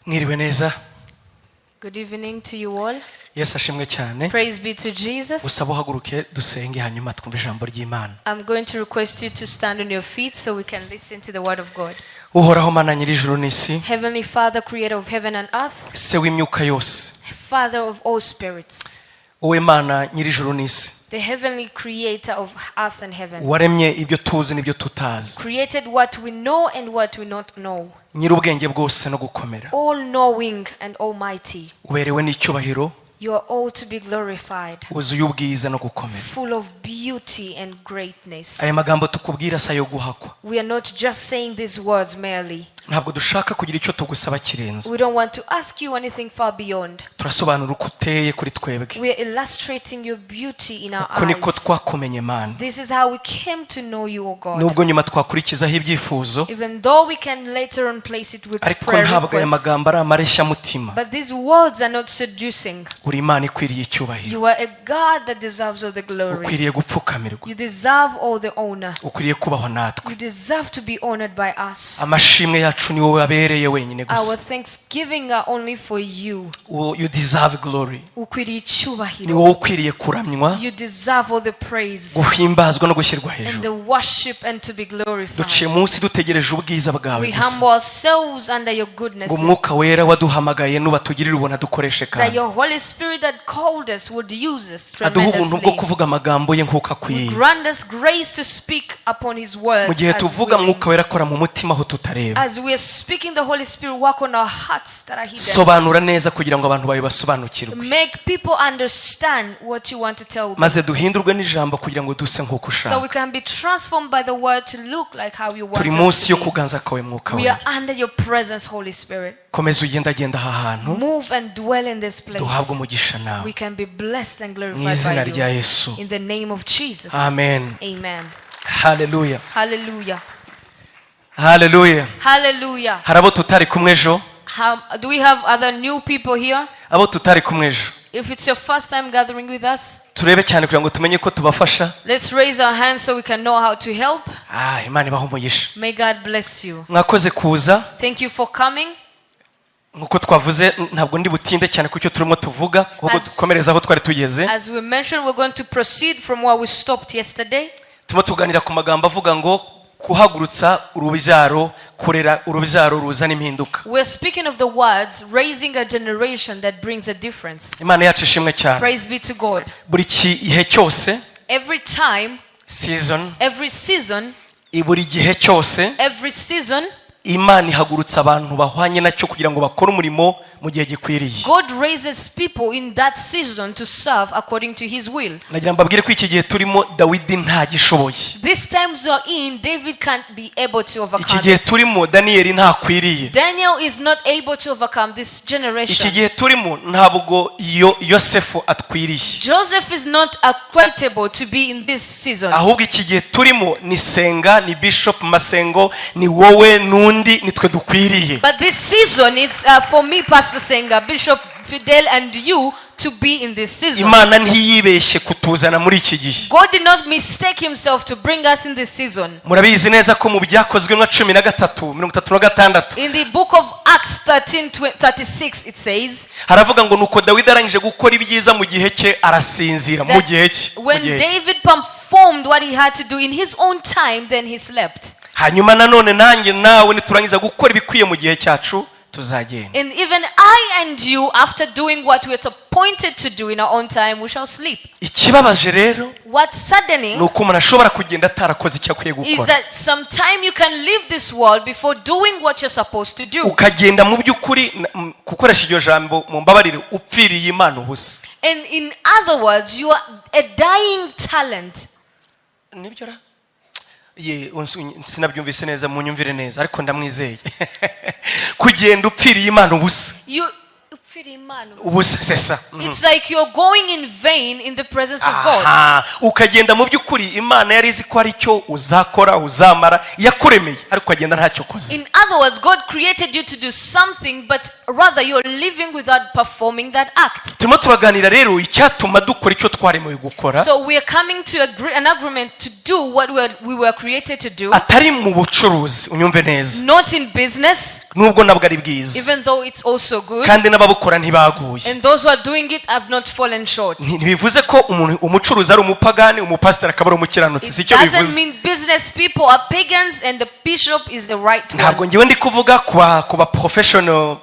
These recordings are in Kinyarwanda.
Mwiriwe neza. Good evening to you all. Yesu ashimwe cyane. Praise be to Jesus. Usaba uhaguruke dusenge hanyuma twumve ijambo ry'Imana. I'm going to request you to stand on your feet so we can listen to the word of God. Uhoraho Mana nyir'ijuru n'isi. Heavenly Father, creator of heaven and earth. Se w'imyuka yose. Father of all spirits. Wowe Mana nyir'ijuru n'isi. The heavenly creator of earth and heaven. Waremye ibyo tuzi n'ibyo tutazi. Created what we know and what we not know. Nyir'ubwenge bwose no gukomera. All knowing and almighty. Uberewe n'icyubahiro. You are all to be glorified. Wuzuye ubwiza no gukomera. Full of beauty and greatness. Aya magambo tukubwira sayo guhakwa. We are not just saying these words merely. Ntabwo dushaka kugira icyo tugusaba kirenze. We don't want to ask you anything far beyond. Turasobanura uko uteye kuri twebwe. We are illustrating your beauty in our Ko niko eyes. twakumenye Mana. This is how we came to know you, O God. Nubwo nyuma twakurikizaho ibyifuzo. Even though we can later on place it with Ariko prayer ntabwo aya requests. magambo ari amareshya mutima. But these words are not seducing. Uri Imana ikwiriye icyubahiro. You are a God that deserves all the glory. Ukwiriye gupfukamirwa. You deserve all the honor. Ukwiriye kubaho natwe. You deserve to be honored by us. Amashimwe yacu ni wowe abereye wenyine Our gusa. thanksgiving are only for you. You deserve glory. Ukwiriye Ni icyubahiro. wowe ukwiriye kuramywa, You deserve all the praise guhimbazwa no gushyirwa and hejuru. the worship and to be glorified. Duciye munsi dutegereje ubwiza bwawe We gusa. humble ourselves under your goodness. Ngo umwuka wera waduhamagaye nubatugirira ubona dukoreshe That kandi. your Holy Spirit that called us would use us Aduha ubuntu bwo tremendously. kuvuga amagambo ye nk'uko akwiye. Grant us grace to speak upon His words. Mu gihe as tuvuga willing. mwuka wera akora mu mutima aho tutareba. As we are speaking, the Holy Spirit work on our hearts that are hidden. Sobanura neza kugira ngo abantu bawe basobanukirwe. Make people understand what you want to tell them. Maze duhindurwe n'ijambo kugira ngo duse nk'uko So we ushaka. can be transformed by the word to look like how you want Turi us munsi to yo be. kuganza kawe mwuka We wera. are under your presence, Holy Spirit. Komeza ugendagenda aha hantu. Move and dwell in this place. Duhabwe umugisha nawe. We can be blessed and Mu glorified izina by rya you. Yesu. In the name of Jesus. Amen. Amen. Hallelujah. Hallelujah. Hallelujah. Hallelujah. Hari abo tutari kumwe ejo? Do we have other new people here? Abo tutari kumwe ejo. If it's your first time gathering with us, Turebe cyane kugira ngo tumenye ko tubafasha. let's raise our hands so we can know how to help. Imana ibahe umugisha. May God bless you. Mwakoze kuza. Thank you for coming. Nkuko twavuze ntabwo ndi butinde cyane kucyo turimo tuvuga kuko dukomereza aho twari tugeze. As we mentioned, we're going to proceed from where we stopped yesterday. Turimo tuganira ku magambo avuga ngo kuhagurutsa urubyaro, kurera urubyaro ruzana impinduka. We're speaking of the words raising a generation that brings a difference. Imana yacu ishimwe cyane. Praise be to God. Buri gihe cyose, Every time, every season, Imana ihagurutsa abantu bahwanye nacyo kugira ngo bakore umurimo mu gihe gikwiriye. God raises people in that season to serve according to His will. Nagira mbabwire ko iki gihe turimo Dawidi ntagishoboye. This times you're in, David can't be able to overcome. Iki gihe turimo Daniel ntakwiriye. Daniel is not able to overcome this generation. Iki gihe turimo ntabwo Yosefu atwiriye. Joseph is not equitable to be in this season. Ahubwo iki gihe turimo ni Senga, ni Bishop Masengo, ni wowe nundi nitwe dukwiriye. But this season is for me, Pastor Senga, Bishop Fidel, and you to be in this season. Imana ntiyibeshye kutuzana muri iki gihe. God did not mistake Himself to bring us in this season. Murabizi neza ko mu byakozwe nka 13:36 In the book of Acts 13:36 it says, haravuga ngo nuko Dawidi arangije gukora ibyiza mu gihe cye arasinzira mu gihe cye. when David performed what he had to do in his own time, then he slept. Hanyuma nanone nanjye nawe niturangiza gukora ibikwiye mu gihe cyacu tuzagenda. And even I and you, after doing what we are appointed to do in our own time, we shall sleep. Ikibabaje rero What's saddening nuko umuntu ashobora kugenda atarakoze icyo akwiye is gukora. that sometime you can leave this world before doing what you're supposed to do. Ukagenda mu by'ukuri gukoresha iryo jambo mu mbabarire upfiriye Imana ubusa. And in other words, you are a dying talent. Nibyo ra sinabyumvise neza munyumvire neza ariko ndamwizeye. Kugenda upfiriye Imana ubusa. ubusesa. It's like you're going in vain in the presence of God. Ukagenda mu by'ukuri Imana yari izi ko ari cyo uzakora uzamara yakuremeye ariko ukagenda ntacyo koze. In other words, God created you to do something, but rather you're living without performing that act. Turimo turaganira rero icyatuma dukora icyo twaremewe gukora. So we are coming to an agreement to do what we were created to do. Atari mu bucuruzi unyumve neza. Not in business. Nubwo nabwo ari bwiza. Even though it's also good. Kandi n'ababukora ntibaguye. And those who are doing it have not fallen short. Ntibivuze ko umucuruzi ari umupagani, umupastor akaba ari umukiranutsi, si cyo bivuze. It doesn't mean business people are pagans and the bishop is the right one. Ntabwo ngiye ndi kuvuga kuba professional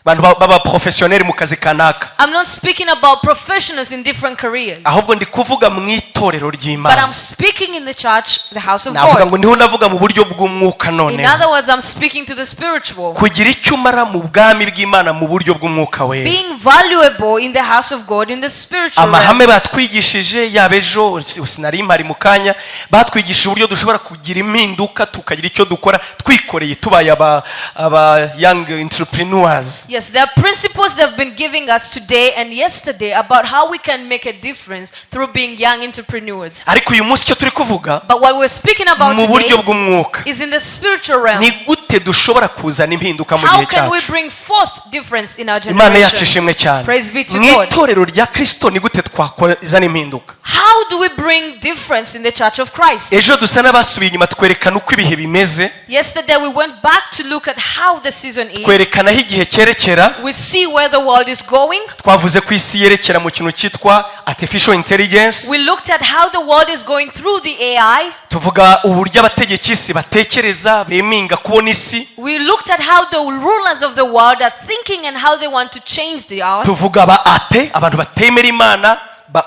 bantu baba professionnel mu kazi kanaka. I'm not speaking about professionals in different careers. Ahubwo ndi kuvuga mu itorero ry'Imana. But I'm speaking in the church, the house of Navuga God. ngo ndiho ndavuga mu buryo bw'umwuka none. In other words, I'm speaking to the spiritual. Kugira icyo umara mu bwami bw'Imana mu buryo bw'umwuka we. Being valuable in the house of God in the spiritual realm. Amahame batwigishije yabejo sinari mpari mu kanya batwigishije uburyo dushobora kugira impinduka tukagira icyo dukora twikoreye tubaye aba young entrepreneurs. Yes, there are principles that have been giving us today and yesterday about how we can make a difference through being young entrepreneurs. Ariko uyu munsi cyo turi kuvuga But what we're speaking about mu buryo today bw'umwuka is in the spiritual realm. ni gute dushobora kuzana impinduka mu How gihe can we cyacu. bring forth difference in our Imana yacu generation? ishimwe cyane. Praise be to Mu God. itorero rya Kristo ni gute twakuzana impinduka. How do we bring difference in the church of Christ? Ejo dusa n'abasubiye inyuma twerekana uko ibihe bimeze. Yesterday we went back to look at how the season is. Twerekana aho igihe cyerekera. We see where the world is going. Twavuze ko isi yerekera mu kintu cyitwa artificial intelligence. We looked at how the world is going through the AI. Tuvuga uburyo abategeka isi batekereza beminga kubona isi. We looked at how the rulers of the world are thinking and how they want to change the earth. Tuvuga ate abantu batemera Imana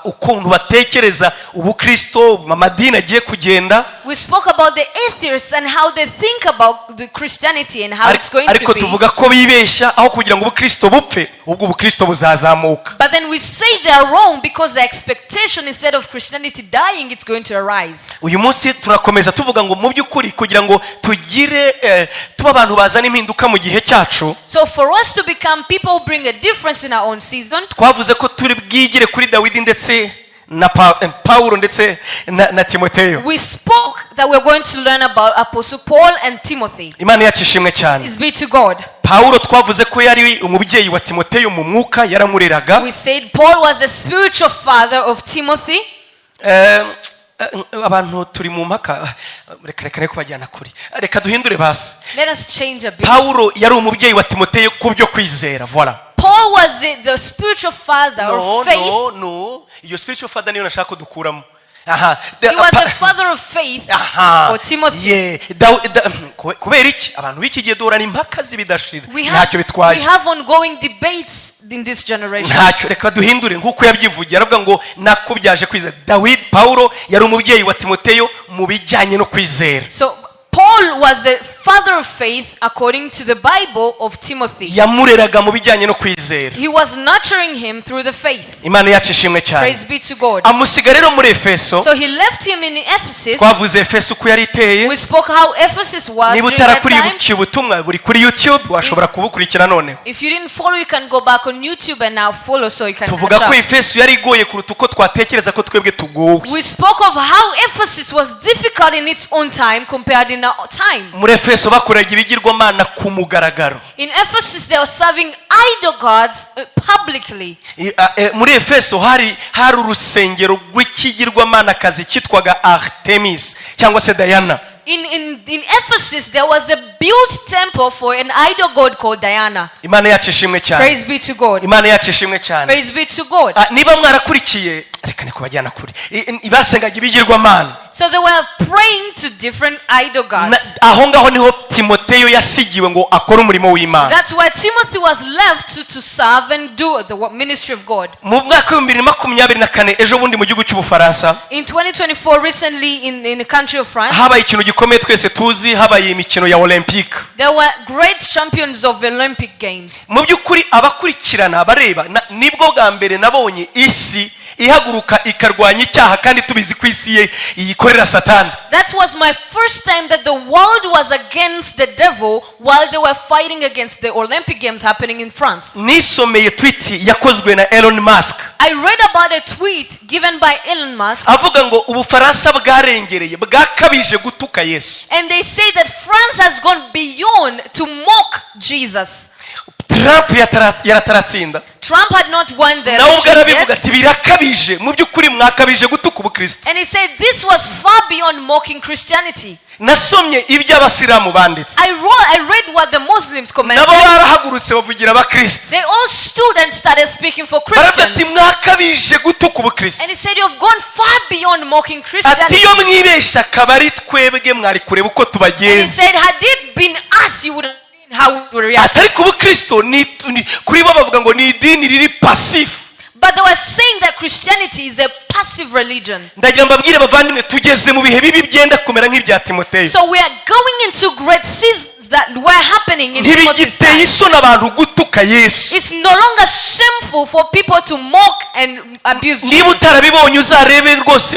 ukuntu batekereza ubukristo amadini agiye kugenda. We spoke about the atheists and how they think about the Christianity and how it's going to ariko be. tuvuga ko bibeshya aho kugira ngo ubukristo bupfe ubwo ubukristo buzazamuka. But then we say they are wrong because the expectation instead of Christianity dying, it's going to arise. Uyu munsi turakomeza tuvuga ngo mu by'ukuri kugira ngo tugire tuba abantu bazana impinduka mu gihe cyacu. So for us to become people who bring a difference in our own season, twavuze ko turi bwigire kuri Dawidi ndetse na Paulo ndetse na Timoteyo. we spoke that we're going to learn about Apostle Paul and Timothy. Imana yacu ishimwe cyane. Praise be to God. Paulo twavuze ko yari umubyeyi wa Timoteyo mu mwuka yaramureraga. We said Paul was the spiritual father of Timothy. Abantu turi mu mpaka reka kubajyana kuri reka duhindure basi. Let us change a bit. Paulo yari umubyeyi wa Timoteyo ku byo kwizera. Voilà. Paul was the spiritual father of faith. No. Iyo spiritual father niyo nashaka kudukuramo. He was the father of faith for Timothy. Yeah. Kubera iki abantu b'iki gihe duhorana impaka zibidashira ntacyo We bitwaye. have ongoing debates in this generation. Ntacyo reka duhindure nk'uko yabyivugiye aravuga ngo nakubyaje kwizera. Paulo yari umubyeyi wa Timoteyo mu bijyanye no kwizera. So Paul was the father of faith according to the Bible of Timothy. Yamureraga mu bijyanye no kwizera. He was nurturing him through the faith. Imana yacu ishimwe cyane. Praise be to God. Amusiga rero muri Efeso. So he left him in Ephesus. Twavuze Efeso uko yari iteye. We spoke how Ephesus was niba during that time. utarakurikiye ubutumwa buri kuri YouTube washobora kubukurikira noneho. If you didn't follow, you can go back on YouTube and now follow so you can tuvuga catch ko up. Efeso yari igoye kuruta uko twatekereza ko twebwe tugowe. We spoke of how Ephesus was difficult in its own time compared in our time. Muri Efeso bakoraga ibigirwamana ku mugaragaro. In Ephesus they were serving idol gods publicly. Muri Efeso hari urusengero rw'ikigirwamana kazi kitwaga Artemis cyangwa se Diana. In Ephesus there was a built temple for an idol god called Diana. Imana yacu ishimwe cyane. Praise be to God. Imana yacu ishimwe cyane. Praise be to God. Niba mwarakurikiye reka kubajyana kuri basengaga ibigirwamana. So they were praying to different idol gods. Aho ngaho niho Timoteyo yasigiwe ngo akore umurimo w'Imana. That's why Timothy was left to serve and do the ministry of God. Mu mwaka wa 2024 ejo bundi mu gihugu cy'Ubufaransa. In 2024 recently in the country of France. Habaye ikintu gikomeye twese tuzi habaye imikino ya Olympique. There were great champions of Olympic games. Mu by'ukuri abakurikirana abareba nibwo bwa mbere nabonye isi ihaguruka ikarwanya icyaha kandi tubizi ko isi iyikorera satani. That was my first time that the world was against the devil while they were fighting against the Olympic Games happening in France. Nisomeye tweet yakozwe na Elon Musk. I read about a tweet given by Elon Musk. Avuga ngo Ubufaransa bwarengereye bwakabije gutuka Yesu. And they say that France has gone beyond to mock Jesus. Trump yarataratsinda. Trump had not won the nawe ubwo arabivuga election ati birakabije mu by'ukuri mwakabije gutuka ubukristo. and he said this was far beyond mocking Christianity. Nasomye iby'abasilamu banditse. I read what the Muslims commented. nabo barahagurutse bavugira abakristo. They all stood and started speaking for baravuga ati Christians. mwakabije gutuka ubukristo. And he said you've gone far beyond mocking ati Christianity. iyo mwibeshya akaba ari twebwe mwari kureba uko And he tubagenza. said had it been us you would have seen how we would react. atari ku bukristo kuri bo bavuga ngo ni idini riri passive. But they were saying that Christianity is a passive religion. ndagira mbabwire bavandimwe tugeze mu bihe bibi byenda kumera nk'ibya Timoteyo. So we are going into great seasons that were happening in Timothy's ntibigiteye time. isoni abantu gutuka Yesu. It's no longer shameful for people to mock and abuse niba Jesus. utarabibonye uzarebe rwose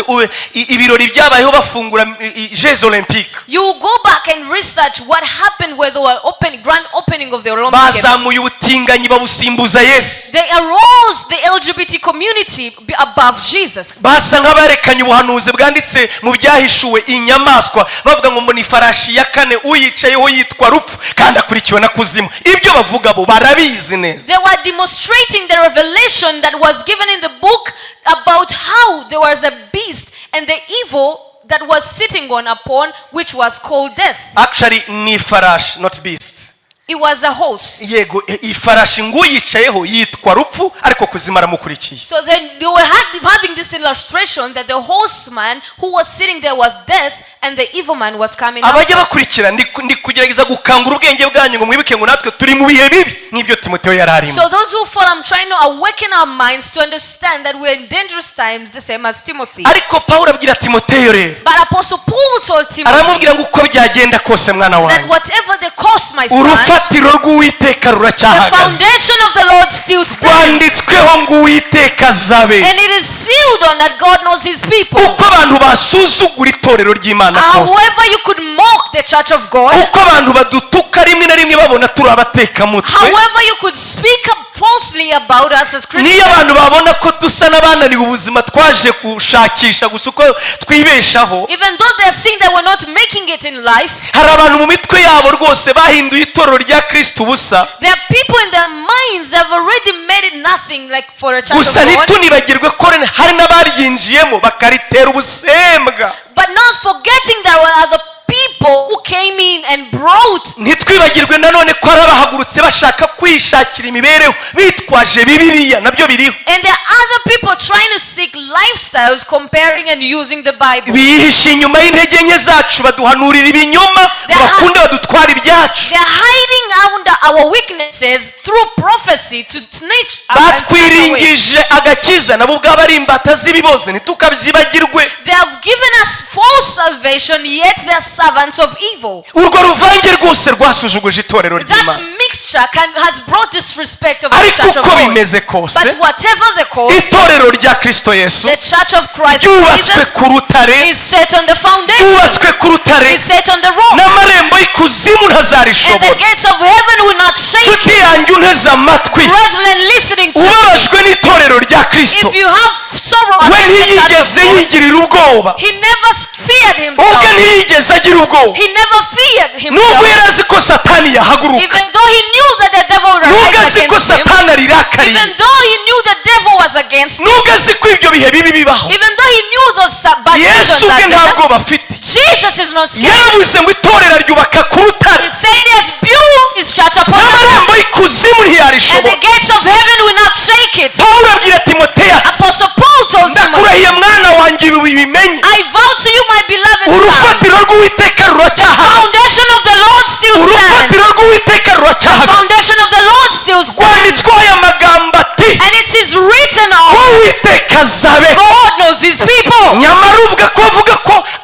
ibirori byabayeho bafungura Jeux Olympiques. You go back and research what happened where they were grand opening of the Olympic Games. bazamuye ubutinganyi babusimbuza Yesu. They arose the LGBT community above Jesus. basa nk'abarekanye ubuhanuzi bwanditse mu byahishuwe inyamaswa bavuga ngo mbona ifarashi ya kane uyicayeho yitwa rupfu kandi akurikiwe na kuzimu. ibyo bavuga bo barabizi neza. They were demonstrating the revelation that was given in the book about how there was a beast and the evil that was sitting upon which was called death. Actually ni ifarashi not beast. It was a horse. yego ifarashi nguyicayeho yitwa rupfu ariko kuzima aramukurikiye. So then they were having this illustration that the horseman who was sitting there was death and the evil man was coming abajya after. bakurikira ndi kugerageza gukangura ubwenge bwanyu ngo mwibuke ngo natwe turi mu bihe bibi nk'ibyo Timoteyo yari arimo. So those who follow, I'm trying to awaken our minds to understand that we're in dangerous times, the same as Timothy. ariko Pawulo abwira Timoteyo rero But Apostle Paul told Timothy aramubwira ngo uko byagenda kose mwana that wanjye whatever the cost, my son, urufatiro rw'Uwiteka the ruracyahagaze. foundation of the Lord still stands. rwanditsweho ngo Uwiteka azabe. And it is sealed on that God knows his people. uko abantu basuzugura itorero ry'Imana kose, However you could mock the church of God, uko abantu badutuka rimwe na rimwe babona turi abatekamutwe, however you could speak up falsely about us as niyo Christians, abantu babona ko dusa n'abananiwe ubuzima twaje gushakisha gusa uko twibeshaho. even though they're seeing that we're not making it in life, hari abantu mu mitwe yabo rwose bahinduye itorero rya Kristo ubusa. there are people in their minds that have already made it nothing like for a church gusa of God, ntitunibagirwe ko hari n'abaryinjiyemo bakaritera ubusembwa. but not forgetting there were other people who came in and brought. ntitwibagirwe nanone ko hari abahagurutse bashaka kwishakira imibereho bitwaje Bibiliya nabyo biriho. And there are other people trying to seek lifestyles comparing and using the Bible. bihishe inyuma y'intege nke zacu baduhanurira ibinyoma bakunde badutwara ibyacu. They are hiding under our weaknesses through prophecy to snatch us and snatch away. batwiringije agakiza nabo ubwabo ari imbata z'ibiboze ntitukabyibagirwe. They have given us false salvation, yet they are servants of evil. urwo ruvange rwose rwasuzuguje itorero That ry'Imana. mixture has brought disrespect of the ariko church of uko God. bimeze kose But whatever the cause, itorero rya Kristo Yesu the church of Christ ryubatswe Jesus ku rutare, is set on the foundation, ryubatswe ku rutare is set on the rock, n'amarembo y'ikuzimu and the ntazarishobora. gates of heaven will not shake. nshuti yanjye unteze amatwi Brethren, listening to me, ubabajwe n'itorero rya Kristo, if you have sorrow we against the church of ntiyigeze God, yigirira ubwoba, he never feared ubwe himself. ntiyigeze agira ubwoba. He never feared nubwo himself. yari azi ko Satani yahaguruka, Even though he knew that the devil would nubwo rise azi ko against him, Satani arirakariye, even though he knew the devil was against him, nubwo azi ko ibyo bihe bibi bibaho, even though he knew those bad Yesu seasons ubwe are nta there, bwoba afite. Jesus is not scared. yaravuze ngo itorero ryubaka ku rutare He said he has built his church upon the rock, n'amarembo y'ikuzimu and the ntiyarishobora. gates of heaven will not shake it. Pawulo abwira Timoteyo, Apostle Paul told Timothy, ndakurahiye mwana wanjye ibi bimenye, I vow to you, my beloved son, urufatiro rw'Uwiteka ruracyahagaze. foundation of the Lord still stands. urufatiro rw'Uwiteka ruracyahagaze. Foundation of the Lord still stands. rwanditsweho aya magambo ati And it is written on, uwiteka azabe. God knows his people. nyamara uvuga ko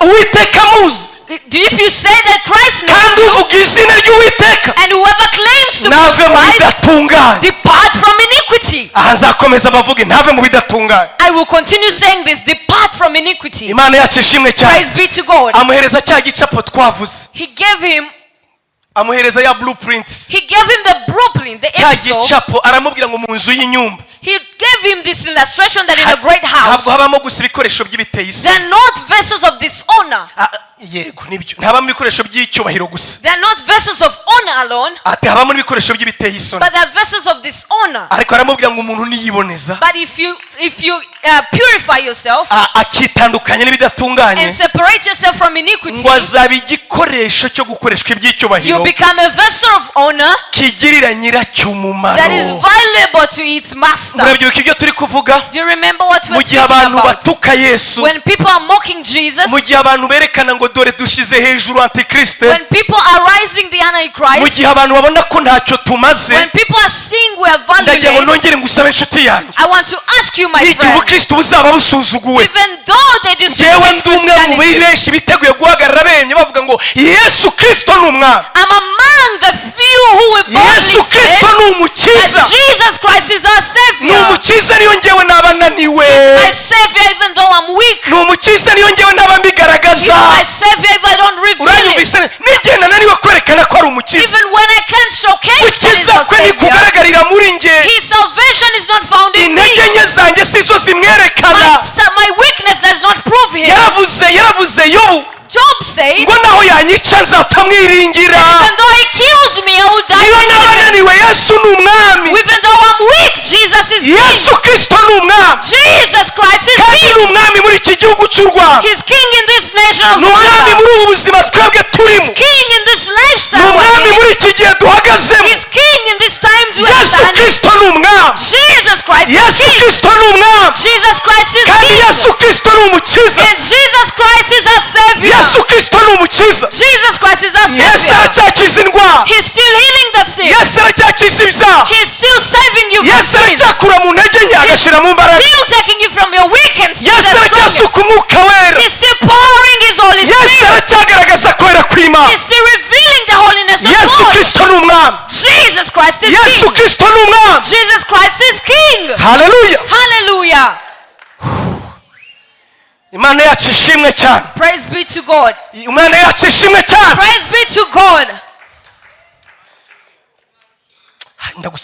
Uwiteka amuzi, If you say that Christ knows kandi you, uvuga izina ry'Uwiteka and whoever claims to be nave mu Christ, bidatunganye. depart from iniquity. aha nzakomeza bavuge ntave mu bidatunganye. I will continue saying this, depart from iniquity. Imana yacu ishimwe cyane. Praise be to God. Amuhereza cya gicapo twavuze. He gave him Amuhereza ya blueprint. He gave him the blueprint, the Cya episode. gicapo aramubwira ngo mu nzu y'inyumba. He gave him this illustration that in a great house Ntabwo habamo gusa ibikoresho by'ibiteye isoni. they are not vessels of dishonor. Yego nibyo. Ntabamo ibikoresho by'icyubahiro gusa. They are not vessels of honor alone, Ati habamo ibikoresho by'ibiteye isoni. but they are vessels of dishonor. Ariko aramubwira ngo umuntu niyiboneza. But if you purify yourself akitandukanya n'ibidatunganye, and separate yourself from iniquity, ngo azaba igikoresho cyo gukoreshwa iby'icyubahiro. you become a vessel of honor kigirira nyiracyo umumaro. that is valuable to its master. Murabyibuka ibyo turi kuvuga? Do you remember what we Mu were gihe speaking abantu about? batuka Yesu, When people are mocking Jesus, mu gihe abantu berekana ngo dore dushyize hejuru antikriste, when people are rising the mu Antichrist, gihe abantu babona ko ntacyo tumaze, when people are seeing we are ndagira ngo valueless, nongere ngusabe inshuti yanjye, I want to ask you, my igihe friend, ubukristo buzaba busuzuguwe, even though they njyewe disrespect ndi umwe mu Christianity, benshi biteguye guhagarara bemye bavuga ngo Yesu Kristo ni umwami, I'm among the few who will boldly Yesu say Kristo ni umukiza, that Jesus Christ is our ni Savior. umukiza niyo njyewe naba naniwe, My Savior, even though I'm weak. ni umukiza niyo njyewe naba mbigaragaza. He's my Savior if I don't reveal it. Uranyumvise n'igihe nananiwe kwerekana ko ari umukiza, Even when I can't showcase that he's gukiza our kwe Savior, ntikugaragarira muri njye, his salvation is not found in me. intege nke zanjye sizo zimwerekana. My weakness does not prove him. yaravuze Yobu Job said, ngo naho yanyica nzatamwiringira, even though he kills me, I will die. niyo naba with him. naniwe Yesu ni umwami, Even though I'm weak, Jesus is Yesu King. Kristo ni umwami, Jesus Christ is kandi King. ni umwami muri iki gihugu cy'u Rwanda, He's King in this nation of ni umwami Rwanda. muri ubu buzima twebwe turimo, He's King in this ni lifestyle. umwami we're in. muri iki gihe duhagazemo. He's King in these times we are Yesu standing. Kristo ni umwami, Jesus Christ is Yesu King. Kristo ni umwami, Jesus Christ is kandi King. Yesu Kristo ni umukiza, And Jesus Christ is our Savior. Yesu Kristo ni umukiza, Jesus Christ is our Yesu Savior. aracyakiza indwara, He's still healing the sick. Yesu aracyakiza ibyaha, He's still saving you from Yesu sin. aracyakura mu ntege nke agashyira mu mbaraga, Still taking you from your weak and Yesu strong. aracyasuka umwuka wera, He's still pouring His Holy Yesu Spirit. aracyagaragaza kwera kw'Imana. He's still revealing the holiness of Yesu God. Kristo ni umwami, Jesus Christ is Yesu King. Kristo ni umwami. Jesus Christ is King. Haleluya! Hallelujah. Imana yacu ishimwe cyane, Praise be to God. Imana yacu ishimwe cyane. Praise be to God.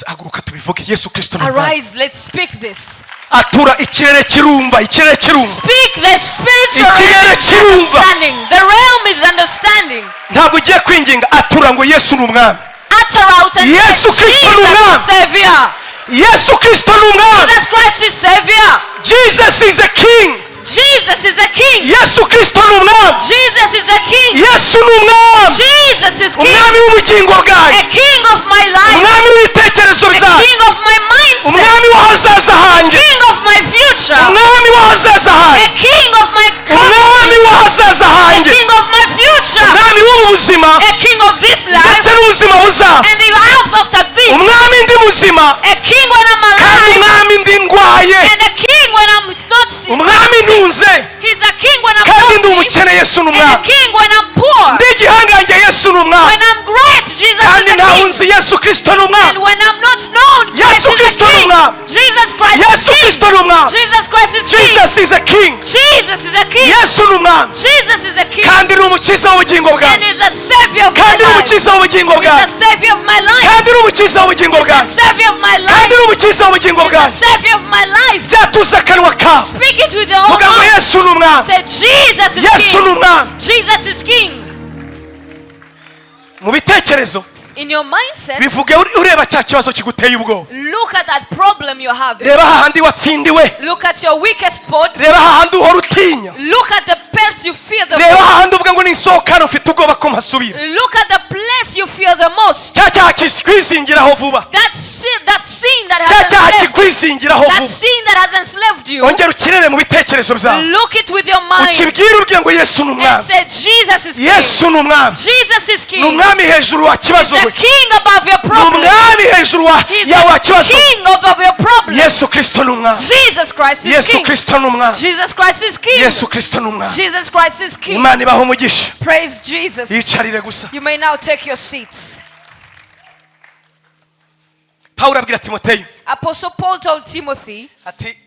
Haguruka tubivuge. Yesu Kristo ni umwami. Arise, let's speak this. Atura ikirere kirumva, ikirere kirumva. Speak the spiritual Ikirere realm is kirumva. understanding. The realm is understanding. Ntabwo ugiye kwinginga, atura ngo Yesu ni umwami. Utter out and Yesu say, Kristo ni Jesus umwami. is Savior. Yesu Kristo ni umwami. Jesus Christ is Savior. Jesus is a king. Jesus is a King. Yesu Kristo ni umwami. Jesus is a King. Yesu ni umwami. Jesus is King. Umwami w'ubugingo A bwanjye, King of my life. umwami w'ibitekerezo A byanjye, King of my mindset. umwami w'ahazaza A hanjye, King of my future. umwami w'ahazaza A hanjye, King of my umwami country. w'ahazaza A hanjye, King of my future. umwami w'ubu buzima A King of this life. ndetse n'ubuzima buzaza, And the life after this. umwami ndi muzima A King when I'm kandi alive. umwami ndi ndwaye, And a King when I'm not sick. umwami ntunze He's a King when I'm kandi ndi not sick. umukene. Yesu ni And a umwami, King when I'm poor. ndi igihangange. Yesu ni umwami, When I'm great, Jesus kandi is a King. ntahunze. Yesu Kristo ni And umwami, when I'm not known, Christ Yesu is a Kristo ni King. umwami, Jesus Christ is Yesu King. Kristo ni umwami, Jesus Christ is King. Jesus is a king. Jesus is a King. Yesu ni umwami Jesus is a King. kandi ni umukiza w'ubugingo And bwanjye, is a Savior of my kandi ni life. umukiza w'ubugingo He's bwanjye, the Savior of my life. kandi ni umukiza w'ubugingo The bwanjye, Savior of my kandi life. ni umukiza w'ubugingo He's the bwanjye. Savior of my life. Byatuze akanwa kawe Speak it with your own vuga ngo mouth. Yesu ni umwami, Say, Jesus is Yesu ni King. umwami. Jesus is King. Mu bitekerezo In your mindset, bivuge ureba cya kibazo kiguteye ubwoba, look at that problem you're having. reba hahandi watsindiwe, Look at your weakest spot. reba hahandi uhora utinya, Look at the place you fear the reba most. hahandi uvuga ngo ninsohokane ufite ubwoba ko mpasubira, Look at the place you fear the most. cya cyaha kikwizingiraho vuba, That sin that cya has cyaha enslaved, kikwizingiraho that vuba. sin that has enslaved you. Ongera ukirebe mu bitekerezo byawe, Look it with your mind ukibwire ubwira ngo Yesu ni and umwami, say, Jesus is King. Yesu ni umwami, Jesus is ni King. umwami hejuru wa kibazo The we, King above your ni problem. umwami hejuru He's ya wa the kibazo. King above your problem. Yesu Kristo ni umwami, Jesus Christ is Yesu King. Kristo ni umwami, Jesus Christ is King. Yesu Kristo ni umwami. Jesus Christ is King. Imana ibaho umugisha, Praise Jesus. yicarire gusa. You may now take your seats. Pawulo abwira Timoteyo Apostle Paul told Timothy ati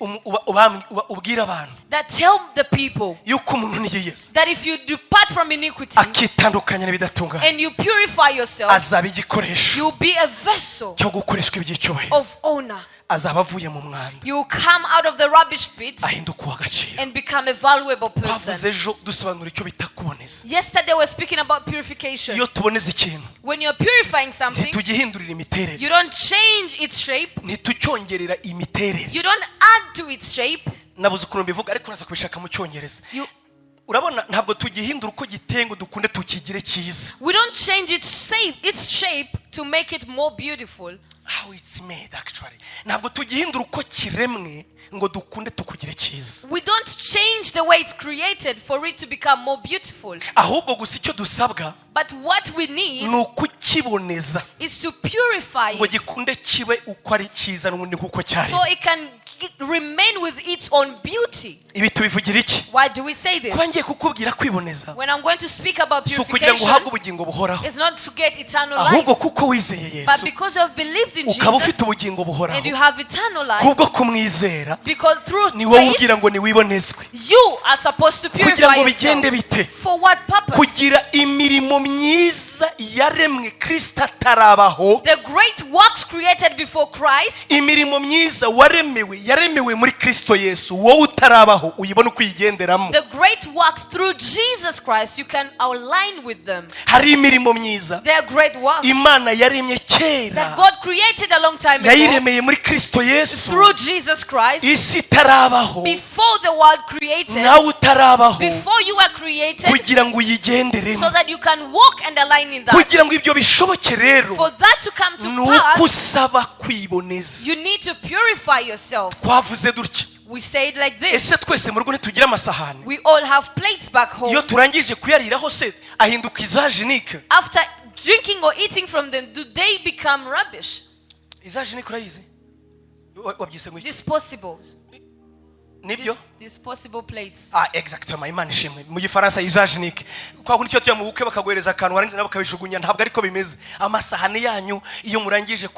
ubwira abantu that tell the people yuko umuntu niyiyeza that if you depart from iniquity akitandukanya n'ibidатunganye and you purify yourself, azaba igikoresho you'll be a vessel cyo gukoreshwa iby'icyubahiro, of honor. azaba avuye mu mwanda, You come out of the rubbish pit ahinduka uw'agaciro. and become a valuable Twavuze person. ejo dusobanura icyo bita kuboneza. Yesterday we're speaking about purification. Iyo tuboneza ikintu When you're purifying something, ntitugihindurira imiterere, you don't change its shape. ntitucyongerera imiterere. You don't add to its shape. Nabuze ukuntu mbivuga ariko uraza kubishaka mu cyongereza. You, Urabona ntabwo tugihindura uko giteye ngo dukunde tukigire cyiza. we don't change its shape to make it more beautiful. How it's made actually. Ntabwo tugihindura uko kiremwe ngo dukunde tukugire cyiza. We don't change the way it's created for it to become more beautiful. Ahubwo gusa icyo dusabwa But what we need ni ukukiboneza is to purify ngo it gikunde kibe uko ari cyiza n'ubundi nk'uko cyari. so it can remain with its own beauty. Ibi tubivugira iki? Why do we say this? Kuba ngiye kukubwira kwiboneza When I'm going to speak about si ukugira ngo uhabwe purification, ubugingo buhoraho, it's not to get eternal ahubwo life, kuko wizeye but Yesu because you have believed in ukaba Jesus ufite ubugingo buhoraho, and you have eternal life, kubwo kumwizera because through ni wowe faith, ubwira ngo niwibonezwe. you are supposed to Kugira purify ngo bigende yourself. bite? For what purpose? Kugira imirimo myiza yaremwe Kristo atarabaho, The great works created before Christ, imirimo myiza yaremewe muri Kristo Yesu, wowe utarabaho uyibona uko uyigenderamo. the great works through Jesus Christ, you can align with them. Hari imirimo myiza They are great works Imana yaremye that kera, God created a long time ago yayiremeye muri Kristo Yesu, through Jesus Christ, isi itarabaho, before the world created, nawe utarabaho, before you were created, kugira ngo uyigenderemo. so that you can walk and align in that. Kugira ngo ibyo bishoboke rero For that to come to ni uko pass, usaba kwiboneza. you need to purify yourself. Twavuze dutya, We say it like this. ese twese mu rugo ntitugira amasahani? We all have plates back home. Iyo turangije kuyariraho se ahinduka izajenike? After drinking or eating from them, do they become rubbish? Izajenike urayizi? Wabyise ngo iki? Disposables. Nibyo? Disposable plates. Exactement, Imana ishimwe. Mu gifaransa izajenike. Kwa kundi cyo tujya mu bukwe bakaguhereza akantu warangiza nabo kabijugunya, ntabwo ariko bimeze. Amasahani yanyu iyo murangije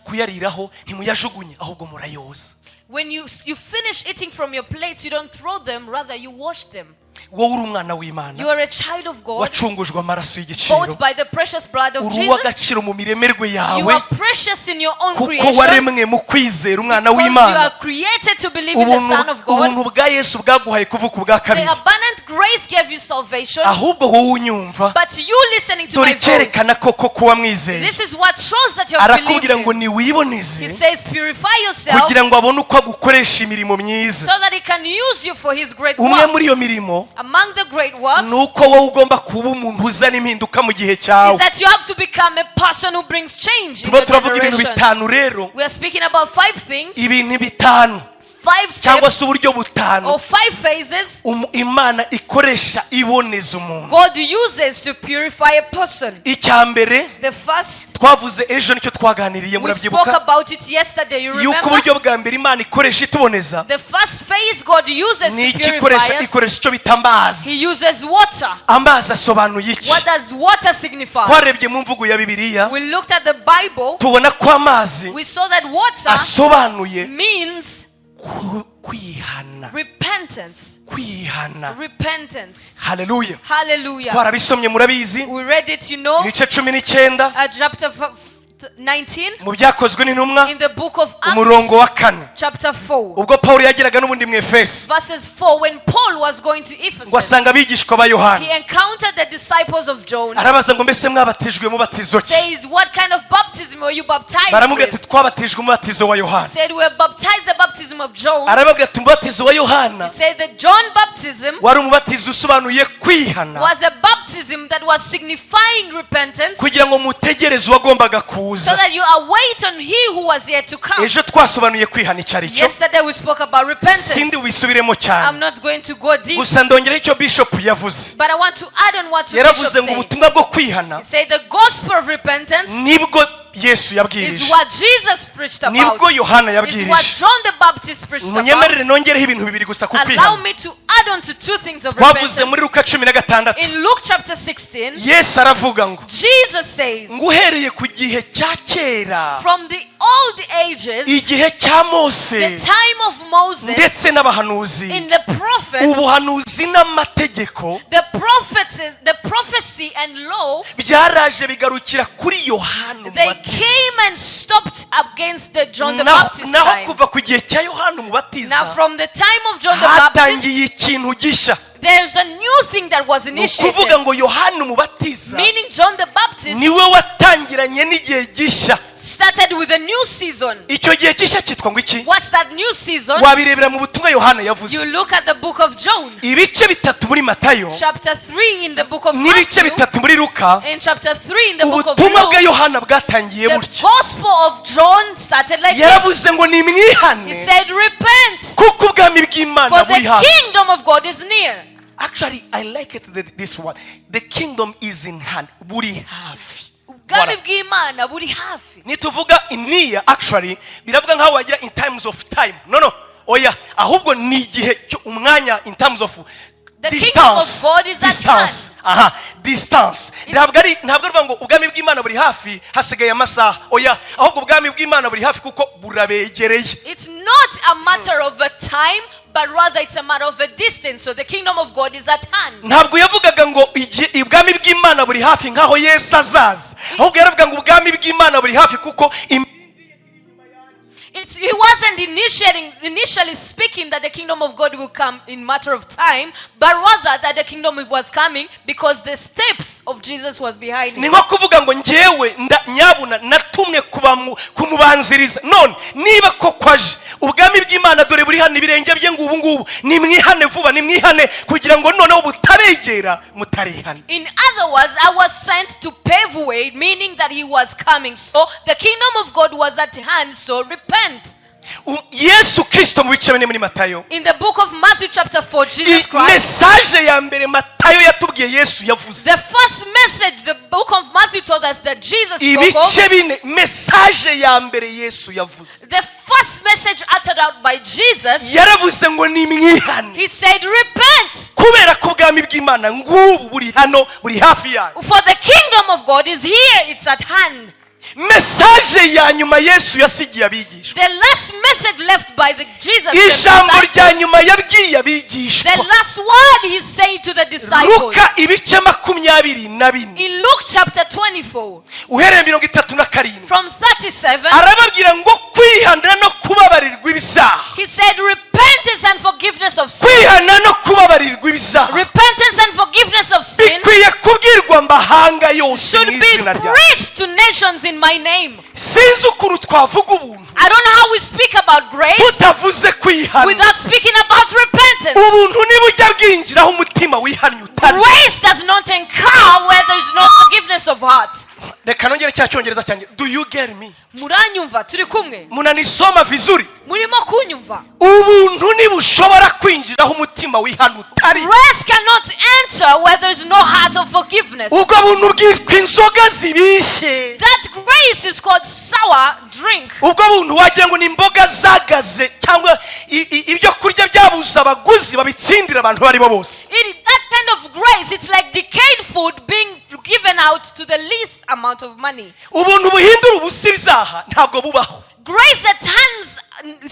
kuyariraho ntimuyajugunye, ahubwo murayoza. When you finish eating from your plates, you don't throw them, rather you wash them. Wowe uri umwana w'Imana, You are a child of God, wacungujwe amaraso y'igiciro, bought by the precious blood of uri Jesus. uw'agaciro mu miremerwe You yawe, are precious in your own kuko creation, waremwe mu kwizera umwana because you w'Imana. are created to believe in the Son of God. Ubuntu bwa Yesu bwaguhaye kuvuka ubwa The kabiri, abundant grace gave you salvation, ahubwo wowe unyumva, but you listening to dore my voice, icyerekana koko kuba mwizeye. this is what shows that you have believed Arakubwira ngo in. niwiboneze He says, purify yourself kugira ngo abone uko agukoresha imirimo myiza. so that he can use you for his great Umwe muri iyo works. mirimo Among the great works ni uko wowe ugomba kuba umuntu uzana impinduka mu gihe is cyawe. that you have to become a person who brings change in Tuba your turavuga ibintu generation. bitanu rero, We are speaking about 5 things, ibintu bitanu 5 cyangwa steps, se uburyo butanu or 5 phases Imana ikoresha iboneza umuntu. God uses to purify a person. Icya mbere The first, twavuze ejo nicyo twaganiriye, we spoke murabyibuka about it yesterday, you yuko remember? uburyo bwa mbere Imana ikoresha ituboneza The first phase God uses ni to iki? purify us. Ikoresha icyo bita amazi. He uses water. Amazi asobanuye iki? What does water signify? Twarebye mu mvugo ya Bibiliya We looked at the Bible. tubona ko amazi We saw that water asobanuye means kwihana. repentance. Kwihana. Repentance. Haleluya. Hallelujah. Twarabisomye murabizi, We read it, you know, ibice 19 chapter 19 mu byakozwe n'intumwa in the book of umurongo Acts, wa 4, chapter 4, ubwo Pawulo yageraga n'ubundi mu Efeso verses 4. When Paul was going to ngo Ephesus, asanga abigishwa ba he Yohana, encountered the disciples of John. arabaza ngo mbese mwabatijwe mubatizo ki? Says, what kind of baptism were you baptized Baramubwira ati with? twabatijwe umubatizo wa Yohana. Said, we were baptized the baptism of John. Arababwira ati umubatizo wa Yohana Said the John baptism wari umubatizo usobanuye kwihana, was a baptism that was signifying repentance, kugira ngo mutegereze uwagombaga so kuza. that you await on he who was yet to come. Ejo twasobanuye kwihana icyo ari cyo, Yesterday we spoke about repentance. sindi wisubiremo I'm cyane, not going to go deep, gusa ndongera icyo Bishop yavuze. but I want to add on what Bishop Yaravuze ngo said. ubutumwa bwo kwihana He said the gospel of repentance nibwo Yesu is yabwirije what Jesus preached about. nibwo Yohana Is what yabwirije John the Baptist preached munyemerere about. nongereho ibintu bibiri gusa ku Allow kwihana me to add on to two things of twavuze repentance. muri Luka 16 In Luke chapter 16, Yesu aravuga ngo Jesus says, nguhereye ku gihe cya kera from the old ages, igihe cya Mose the time of Moses, ndetse n'abahanuzi in the prophets, ubuhanuzi n'amategeko the prophecy and law, byaraje bigarukira kuri Yohana they umubatiza came and stopped against the John the naho Baptist naho time. kuva ku gihe cya Yohana Now umubatiza from the time of John the Baptist, hatangiye ikintu gishya there's a new thing that was ni ukuvuga initiated. ngo Yohana umubatiza Meaning John the Baptist niwe watangiranye n'igihe gishya started with a new season. icyo gihe gishya cyitwa ngo iki What's that new season? wabirebera mu butumwa Yohana yavuze You look at the book of John, ibice bitatu muri Matayo chapter 3 in the book of n'ibice Matthew, bitatu muri Luka in chapter 3 in the book of ubutumwa bwa Luke. Yohana bwatangiye The butya gospel of John started like this. yaravuze ngo He nimwihane said, repent, kuko ubwami bw'Imana for buri the hafi kingdom of God is near. actually I like it this one the kingdom is in hand buri hafi Ubwami bw'Imana buri hafi. nituvuga in near actually biravuga nkaho wagira in times of time no oya ahubwo ni igihe umwanya in terms of The kingdom of God is at hand. aha distance ntabwo ari ngo ubwami bw'Imana buri hafi hasigaye amasaha oya ahubwo ubwami bw'Imana buri hafi kuko burabegereye. It's not a matter of a time, but rather it's a matter of a distance. So the kingdom of God is at hand. ntabwo yavugaga ngo ubwami bw'Imana buri hafi nkaho Yesu azaza ahubwo yaravuga ngo ubwami bw'Imana buri hafi kuko He wasn't initially speaking that the kingdom of God will come in matter of time, but rather that the kingdom was coming because the steps of Jesus was behind ni him. nko kuvuga ngo njyewe nyabuna natumwe kumubanziriza none niba ko kwaje ubwami bw'Imana dore buri hano ibirenge bye ngo ubu ngubu nimwihane vuba nimwihane kugira ngo noneho butabegera mutarihane. In other words, I was sent to pave way, meaning that he was coming. So the kingdom of God was at hand, so repent. Yesu Kristo mu bice bine muri Matayo In the book of Matthew chapter 4, Jesus Christ, message ya mbere Matayo yatubwiye Yesu yavuze the first message the book of Matthew told us that Jesus spoke ibice of, bine message ya mbere Yesu yavuze the first message uttered out by Jesus, yaravuze ngo nimwihane he said, repent, kubera ko ubwami bw'Imana ngubu buri hano buri hafi yanyu. for the kingdom of God is here, it's at hand. Message ya nyuma Yesu yasigiye abigishwa The last message left by Jesus, ijambo rya the nyuma yabwiye abigishwa last word he's saying to the disciples. Luka ibice 24 In Luke chapter 24, uhereye 37 from 37, arababwira ngo kwihana no kubabarirwa ibyaha he said, repentance and forgiveness of sin. kwihana no kubabarirwa ibyaha Repentance and forgiveness of sin bikwiye kubwirwa amahanga yose should mu be izina ryawe. preached to nations in my name. Sinzi ukuntu twavuga ubuntu I don't know how we speak about grace tutavuze kwihana. without speaking about repentance. Ubuntu nibujya bwinjiraho umutima wihannye utari. Grace does not encounter where there is no forgiveness of heart. Reka nongere cya cyongereza cyanjye. Do you get me? Muranyumva turi kumwe? Munanisoma vizuri. Murimo kunyumva? Ubuntu nibushobora kwinjiraho umutima wihannye utari. Grace cannot enter where there is no heart of forgiveness. Ubwo buntu bwitwa inzoga zibishye. That grace is called sour drink. Ubwo buntu wagira ngo ni imboga zagaze cyangwa ibyo kurya byabuze abaguzi babitsindira abantu bari bo bose. That kind of grace, it's like decayed food being given out to the least amount of money. Ubuntu buhindura ubusa ibyaha ntabwo bubaho. Grace that turns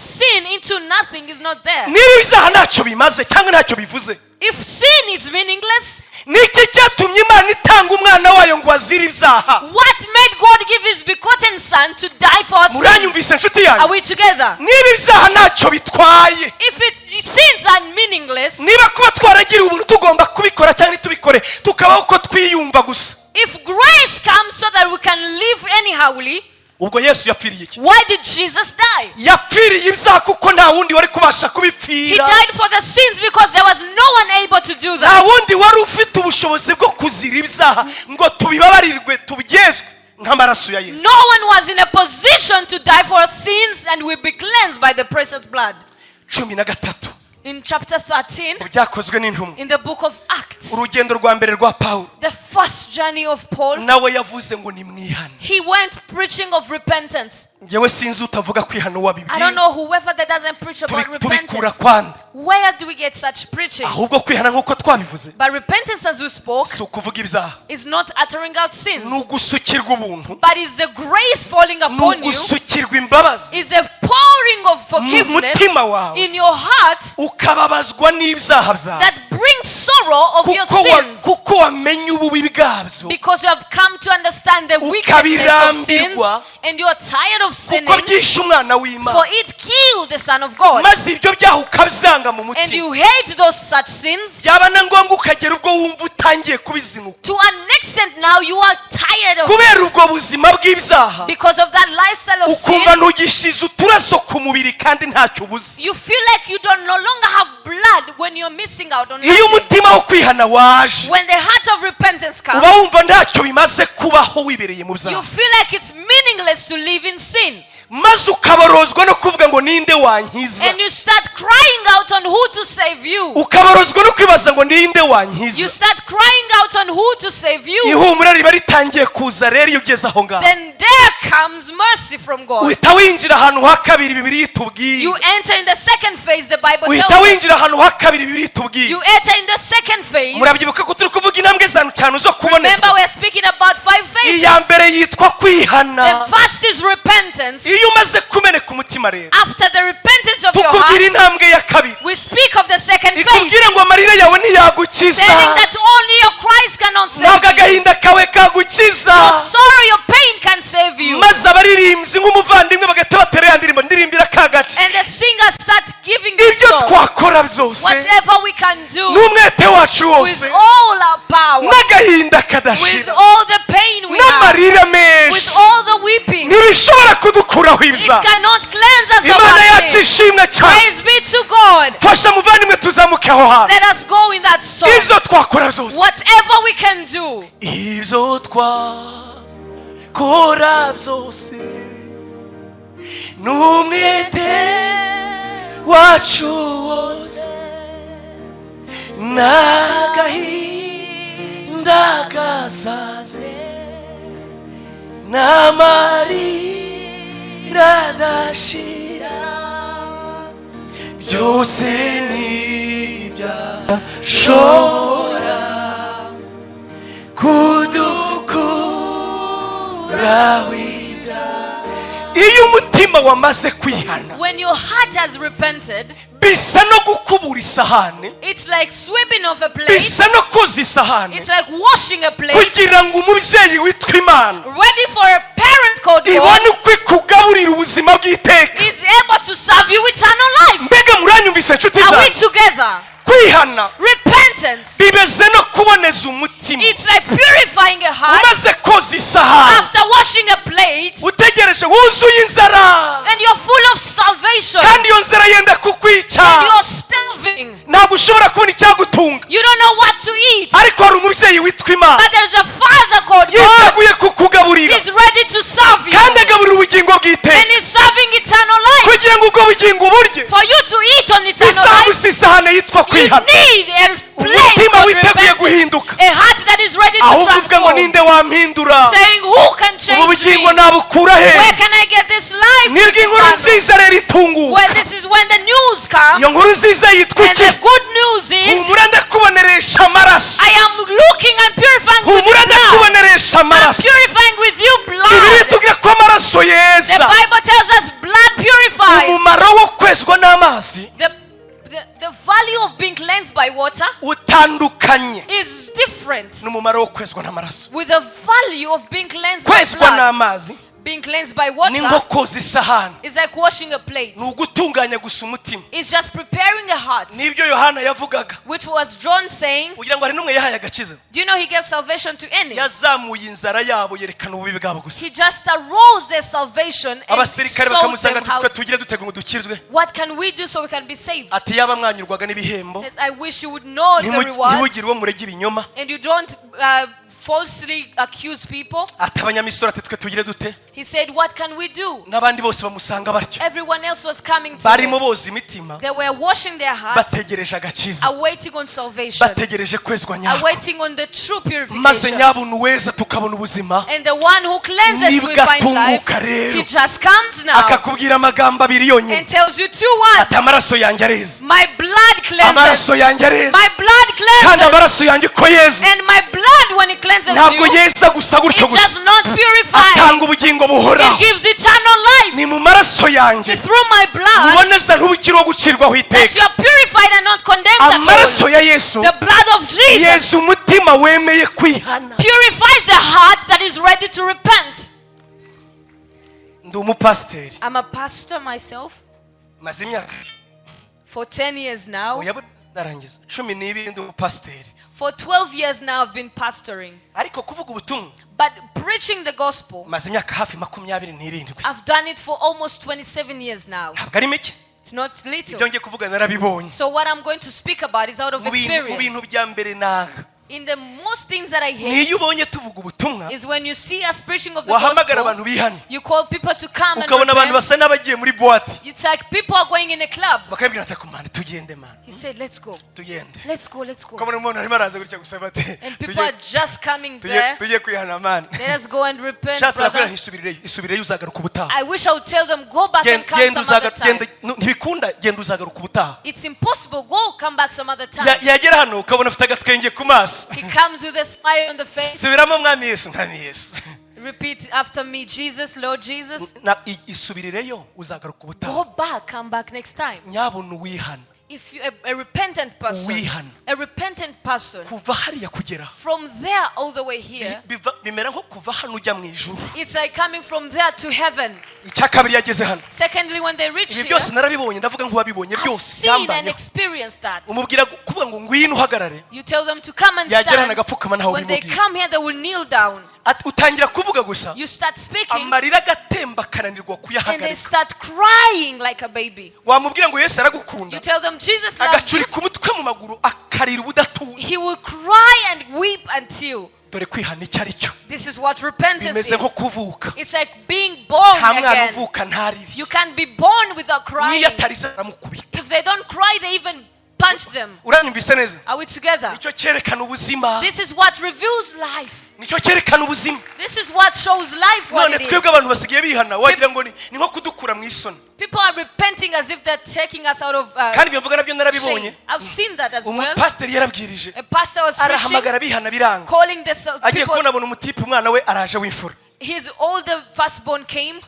sin into nothing is not there. Niba ibyaha ntacyo bimaze cyangwa ntacyo bivuze. If sin is meaningless, niki cyatumye Imana itanga umwana wayo ngo azire ibyaha? what made God give his begotten son to die for us? Muranyumvise inshuti Are yanjye? we together? Niba ibyaha ntacyo bitwaye, If sins are meaningless, niba kuba twaragira ubuntu tugomba kubikora cyangwa ntitubikore tukabaho uko twiyumva gusa, if grace comes so that we can live anyhowly, ubwo Yesu yapfiriye iki? why did Jesus die? Yapfiriye ibyaha kuko nta wundi wari kubasha He kubipfira. died for the sins because there was no one able to do Nta that. wundi wari ufite ubushobozi bwo kuzira ibyaha ngo tubibabarirwe tubyezwe nk'amaraso ya Yesu. No one was in a position to die for our sins and we be cleansed by the precious blood. 13 In chapter 13, byakozwe n'intumwa in the book of Acts, urugendo rwa mbere rwa Pawulo the first journey of Paul, nawe yavuze ngo nimwihane. he went preaching of repentance. Ngewe sinzi utavuga kwihana I don't wabibwiye know whoever that doesn't preach about tubikura repentance. kwande, Where do we get such preaching? ahubwo kwihana nk'uko twabivuze But repentance, as we spoke, si ukuvuga ibyaha, is not uttering out sin, ni ugusukirwa ubuntu, but is the grace falling ni upon you, ugusukirwa imbabazi is a pouring of mu forgiveness mutima wawe, in your heart ukababazwa n'ibyaha byawe that brings sorrow of your sins, kuko wamenye ububi bwabyo, because you have come to understand the wickedness of sins, ukabirambirwa and you are tired of kuko sinning, byishe umwana for w'Imana, it killed the Son of God, maze ibyo byaha ukabyanga mu and mutima, you hate those such sins byaba na ngombwa ukagera ubwo wumva utangiye kubizinuka to an extent now you are tired of kubera ubwo buzima bw'ibyaha, because of that lifestyle of ukumva sin. ntugishize uturaso ku mubiri kandi ntacyo ubuze. You feel like you don't no longer have blood when you're missing out on Iyo nothing. umutima wo kwihana waje, When the heart of repentance comes, uba wumva ntacyo bimaze kubaho wibereye mu you byaha, feel like it's meaningless to live in sin, maze ukabarozwa no kuvuga ngo ninde wankiza, and you start crying out on who to save you. ukabarozwa no kwibaza ngo ninde You wankiza. start crying out on who to save you. Ihumura riba ritangiye kuza rero iyo ugeze aho ngaho, Then there comes mercy from God. uhita winjira ahantu ha kabiri Bibiliya itubwiye, You enter in the second phase, the Bible uhita tells us. winjira ahantu ha kabiri Bibiliya itubwiye. You enter in the second phase. Murabyibuka ko turi kuvuga intambwe cyane zo Remember, kubonezwa. we're speaking about 5 phases. Iya mbere yitwa kwihana. The first is repentance. Iyo umaze kumeneka umutima rero, After the repentance of your tukubwira heart, intambwe ya kabiri, we speak of the second phase, ikubwira ngo amarira yawe ntiyagukiza, telling that only your cries cannot save ntabwo you. agahinda kawe kagukiza. Your sorrow, your pain can save you. Maze abaririmbyi nk'umuvandimwe bagahita batera ya ndirimbo ndirimbira ka gace. And the singer starts giving the Ibyo song. twakora byose Whatever we can do n'umwete wacu with wose all our power, n'agahinda with kadashira all the pain we have, n'amarira with menshi all the weeping, ntibishobora kudukuraho it ibyaha. cannot cleanse us of Imana our yacu sin. ishimwe cyane. Praise be to God. Fasha muvandimwe tuzamuke aho hantu. Let us go in that song. Ibyo twakora byose, Whatever we can do, ibyo twakora byose n'umwete wacu wose n'agahinda gasaze n'amarira adashira, byose ntibyashobora kudukuraho ibyaha. Iyo umutima wamaze kwihana, when your heart has repented, bisa no gukubura isahani, it's like sweeping off a plate, bisa no koza isahani, it's like washing a plate, kugira ngo umubyeyi witwa Imana ready for a parent called God ibone uko ikugaburira ubuzima bw'iteka. is able to serve you eternal life. Mbega muranyumvise nshuti Are we zanjye? together? Kwihana Repentance, bimeze no kuboneza umutima. it's like purifying a heart Umaze koza isahani, after washing a plate, utegereje wuzuye inzara, and you're full of salvation, kandi iyo nzara yenda kukwica, and you're starving. ntabwo ushobora kubona icyagutunga, You don't know what to eat, ariko hari umubyeyi witwa Imana but there's a Father called God. yiteguye kukugaburira He's ready to serve you, kandi agaburira ubugingo bw'iteka, and He's serving eternal life. kugira ngo ubwo bugingo uburye For you to eat on eternal bisaba life, gusa isahani yitwa you kwihana. need a plate Umutima of witeguye repentance, guhinduka, a heart that is ready to ahubwo uvuga ngo transform, ninde wampindura, saying, who can ubu change me? bugingo nabukura he? Where can I get this life? Nibwo inkuru nziza rero itunguka. Well, this is when the news comes, Iyo nkuru nziza yitwa and iki? the good news is, Humura ndakuboneresha amaraso, I am looking and purifying with humura you blood. ndakuboneresha I'm amaraso. purifying with you Bibiri blood. itubwira ko amaraso The yeza, Bible tells us blood purifies. umumaro wo kwezwa n'amazi The value of being cleansed by water utandukanye is different n'umumaro wo kwezwa n'amaraso. with the value of being cleansed by Kwezwa blood. n'amazi Being cleansed by ni water nko koza isahani, is like washing a plate. ni ugutunganya gusa umutima. It's just preparing a heart, Nibyo Yohana yavugaga, which was John saying. kugira ngo hari n'umwe yahaye agakiza, Do you know he gave salvation to any? yazamuye inzara yabo yerekana ububi bwabo gusa. He just arose their salvation and Abasirikare showed bakamusanga them how. twe tugire dutega ngo dukizwe, What can we do so we can be saved? ati yaba mwanyurwaga n'ibihembo, Says, I wish you would know the rewards ntibugire uwo murega ibinyoma, and you don't falsely accuse people. ati abanyamisoro ati twe tugire dute, He said, what can we do? n'abandi bose bamusanga batyo Everyone else was coming to barimo him. boza imitima They were washing their hearts, bategereje agakiza awaiting on salvation, bategereje kwezwa nyako awaiting on the true maze purification. nyabuntu weza tukabona ubuzima And the one who cleanses will find life. Nigatunguka rero. He just comes now akakubwira amagambo abiri yonyine and tells you two words. ati amaraso yanjye areza My blood cleanses. amaraso yanjye areza My blood kandi cleanses. amaraso yanjye uko yeza And my blood, when it cleanses ntabwo you, yeza gusa gutyo it does gusa not purify. atanga ubugingo buhoraho It gives eternal life. ni mu maraso yanjye Through my blood, muboneza ntubukiriho gucirwaho that iteka you are purified and not condemned at amaraso all. ya yesu The blood of Jesus yeza umutima wemeye kwihana purifies a heart that is ready to repent. ndi umupasiteri I'm a pastor myself maze imyaka for 10 years now. ndarangiza 12 ndi umupasiteri For 12 years now I've been pastoring. ariko kuvuga ubutumwa But preaching the gospel, maze imyaka hafi 27 I've done it for almost 27 years now. ntabwo ari mike It's not ibyo little. ngiye kuvuga narabibonye So what I'm going to speak about is out of mu bintu experience. bya mbere nanga In the most things that I hate niyo ubonye tuvuga ubutumwa is when you see us preaching of the wahamagara gospel, abantu bihane you call people to come and ukabona abantu repent. basa n'abagiye muri buwate It's like people are going in a club. bakabwira ati kumana tugende mana He said, let's go. tugende Let's go, let's go. ukabona umuntu arimo araza gutya gusa bate And people are just coming there. tugiye kwihana mana Let us go and repent, shatse nakubwira brother. isubireyo uzagaruka ubutaha I wish I would tell them, go back and come genda some other uzagaruka time. ntibikunda genda uzagaruka ubutaha It's impossible. Go, come back some other time. yagera hano ukabona afite agatwenge ku maso He comes with a smile on the face. subiramo mwami yesu mwami yesu Repeat after me, Jesus, Lord Jesus. isubirireyo uzagaruka ubutaha Go back, come back next time. nyabona uwihana If you a repentant person, Uwihana. a repentant person, kuva hariya kugera from there all the way here, bimera nko kuva hano ujya mu ijuru it's like coming from there to heaven. icya kabiri yageze hano Secondly, when they reach ibi here, byose narabibonye ndavuga nk'uwabibonye I've byose seen and byambayeho experienced that. umubwira kuvuga ngo ngwino uhagarare You tell them to come and yagera hano stand. agapfukama ntawe When they ubimubwira come here, they will kneel down. utangira kuvuga gusa You start speaking, amarira agatemba akananirwa and they kuyahagarika start crying like a baby. wamubwira ngo yesu aragukunda You tell them Jesus loves you. agacurika umutwe mu maguru akarira ubudatuye He will cry and weep until. dore kwihana icyo ari cyo This is what repentance bimeze nko is. kuvuka It's like being born nta mwana again. uvuka ntarire You can be born without crying. niyo atarize aramukubita If they don't cry, they even punch them. uranyumvise neza Are we together? nicyo cyerekana ubuzima This is what reveals life. nicyo cyerekana ubuzima This is what shows life what none it twebwe is. abantu basigaye bihana wagira ngo ni nko kudukura mu isoni People are repenting as if they're taking us out of kandi ibyo mvuga nabyo shame. narabibonye I've seen that as well. umupasiteri yarabwirije A pastor was preaching, arahamagara bihana biranga calling the agiye people. kubona abona umutipe umwana we araje w'imfura His older firstborn came.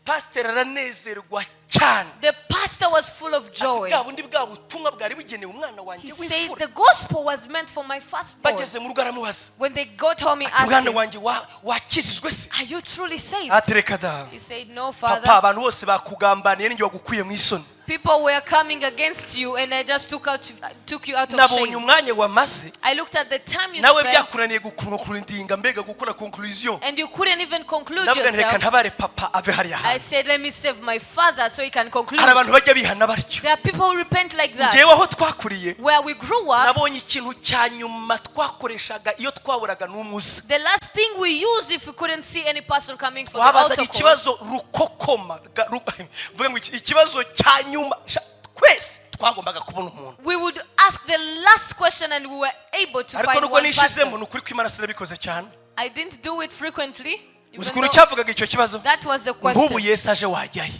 pasiteri aranezerwa cyane The pastor was full of joy. bwa bundi bwa butumwa bwari bugenewe umwana He wanjye said w'imfura the gospel was meant for my firstborn. bageze mu rugo aramubaza When they got home, he ati asked mwana him, wanjye wakijijwe se are you truly saved? ati reka da He said, no, papa Father. abantu bose bakugambaniye ninjye wagukuye mu isoni People were coming against you, and I just took you out of nabonye shame. umwanya wamaze I looked at the time you nawe spent, byakunaniye gukurindinga mbega gukora conclusion and you couldn't even conclude ndavuga nti reka yourself. ntabare papa ave hariya I hantu said, let me save my father so he can conclude. hari abantu bajya bihana batyo There are people who repent like that. ngewe aho twakuriye Where we grew up, nabonye ikintu cya nyuma twakoreshaga iyo twaburaga n'umuze the last thing we used if we couldn't see any person coming for the altar wabazaga call, ikibazo rukokoma mvuga ngo ikibazo cya nyuma twese twagombaga kubona umuntu we would ask the last question and we were able to ariko find nubwo one nishizemo person. ni ukuri ko imana sinabikoze cyane I didn't do it frequently. Even uzi ukuntu though cyavugaga icyo kibazo that was the nk'ubu question. yesu aje wajyahe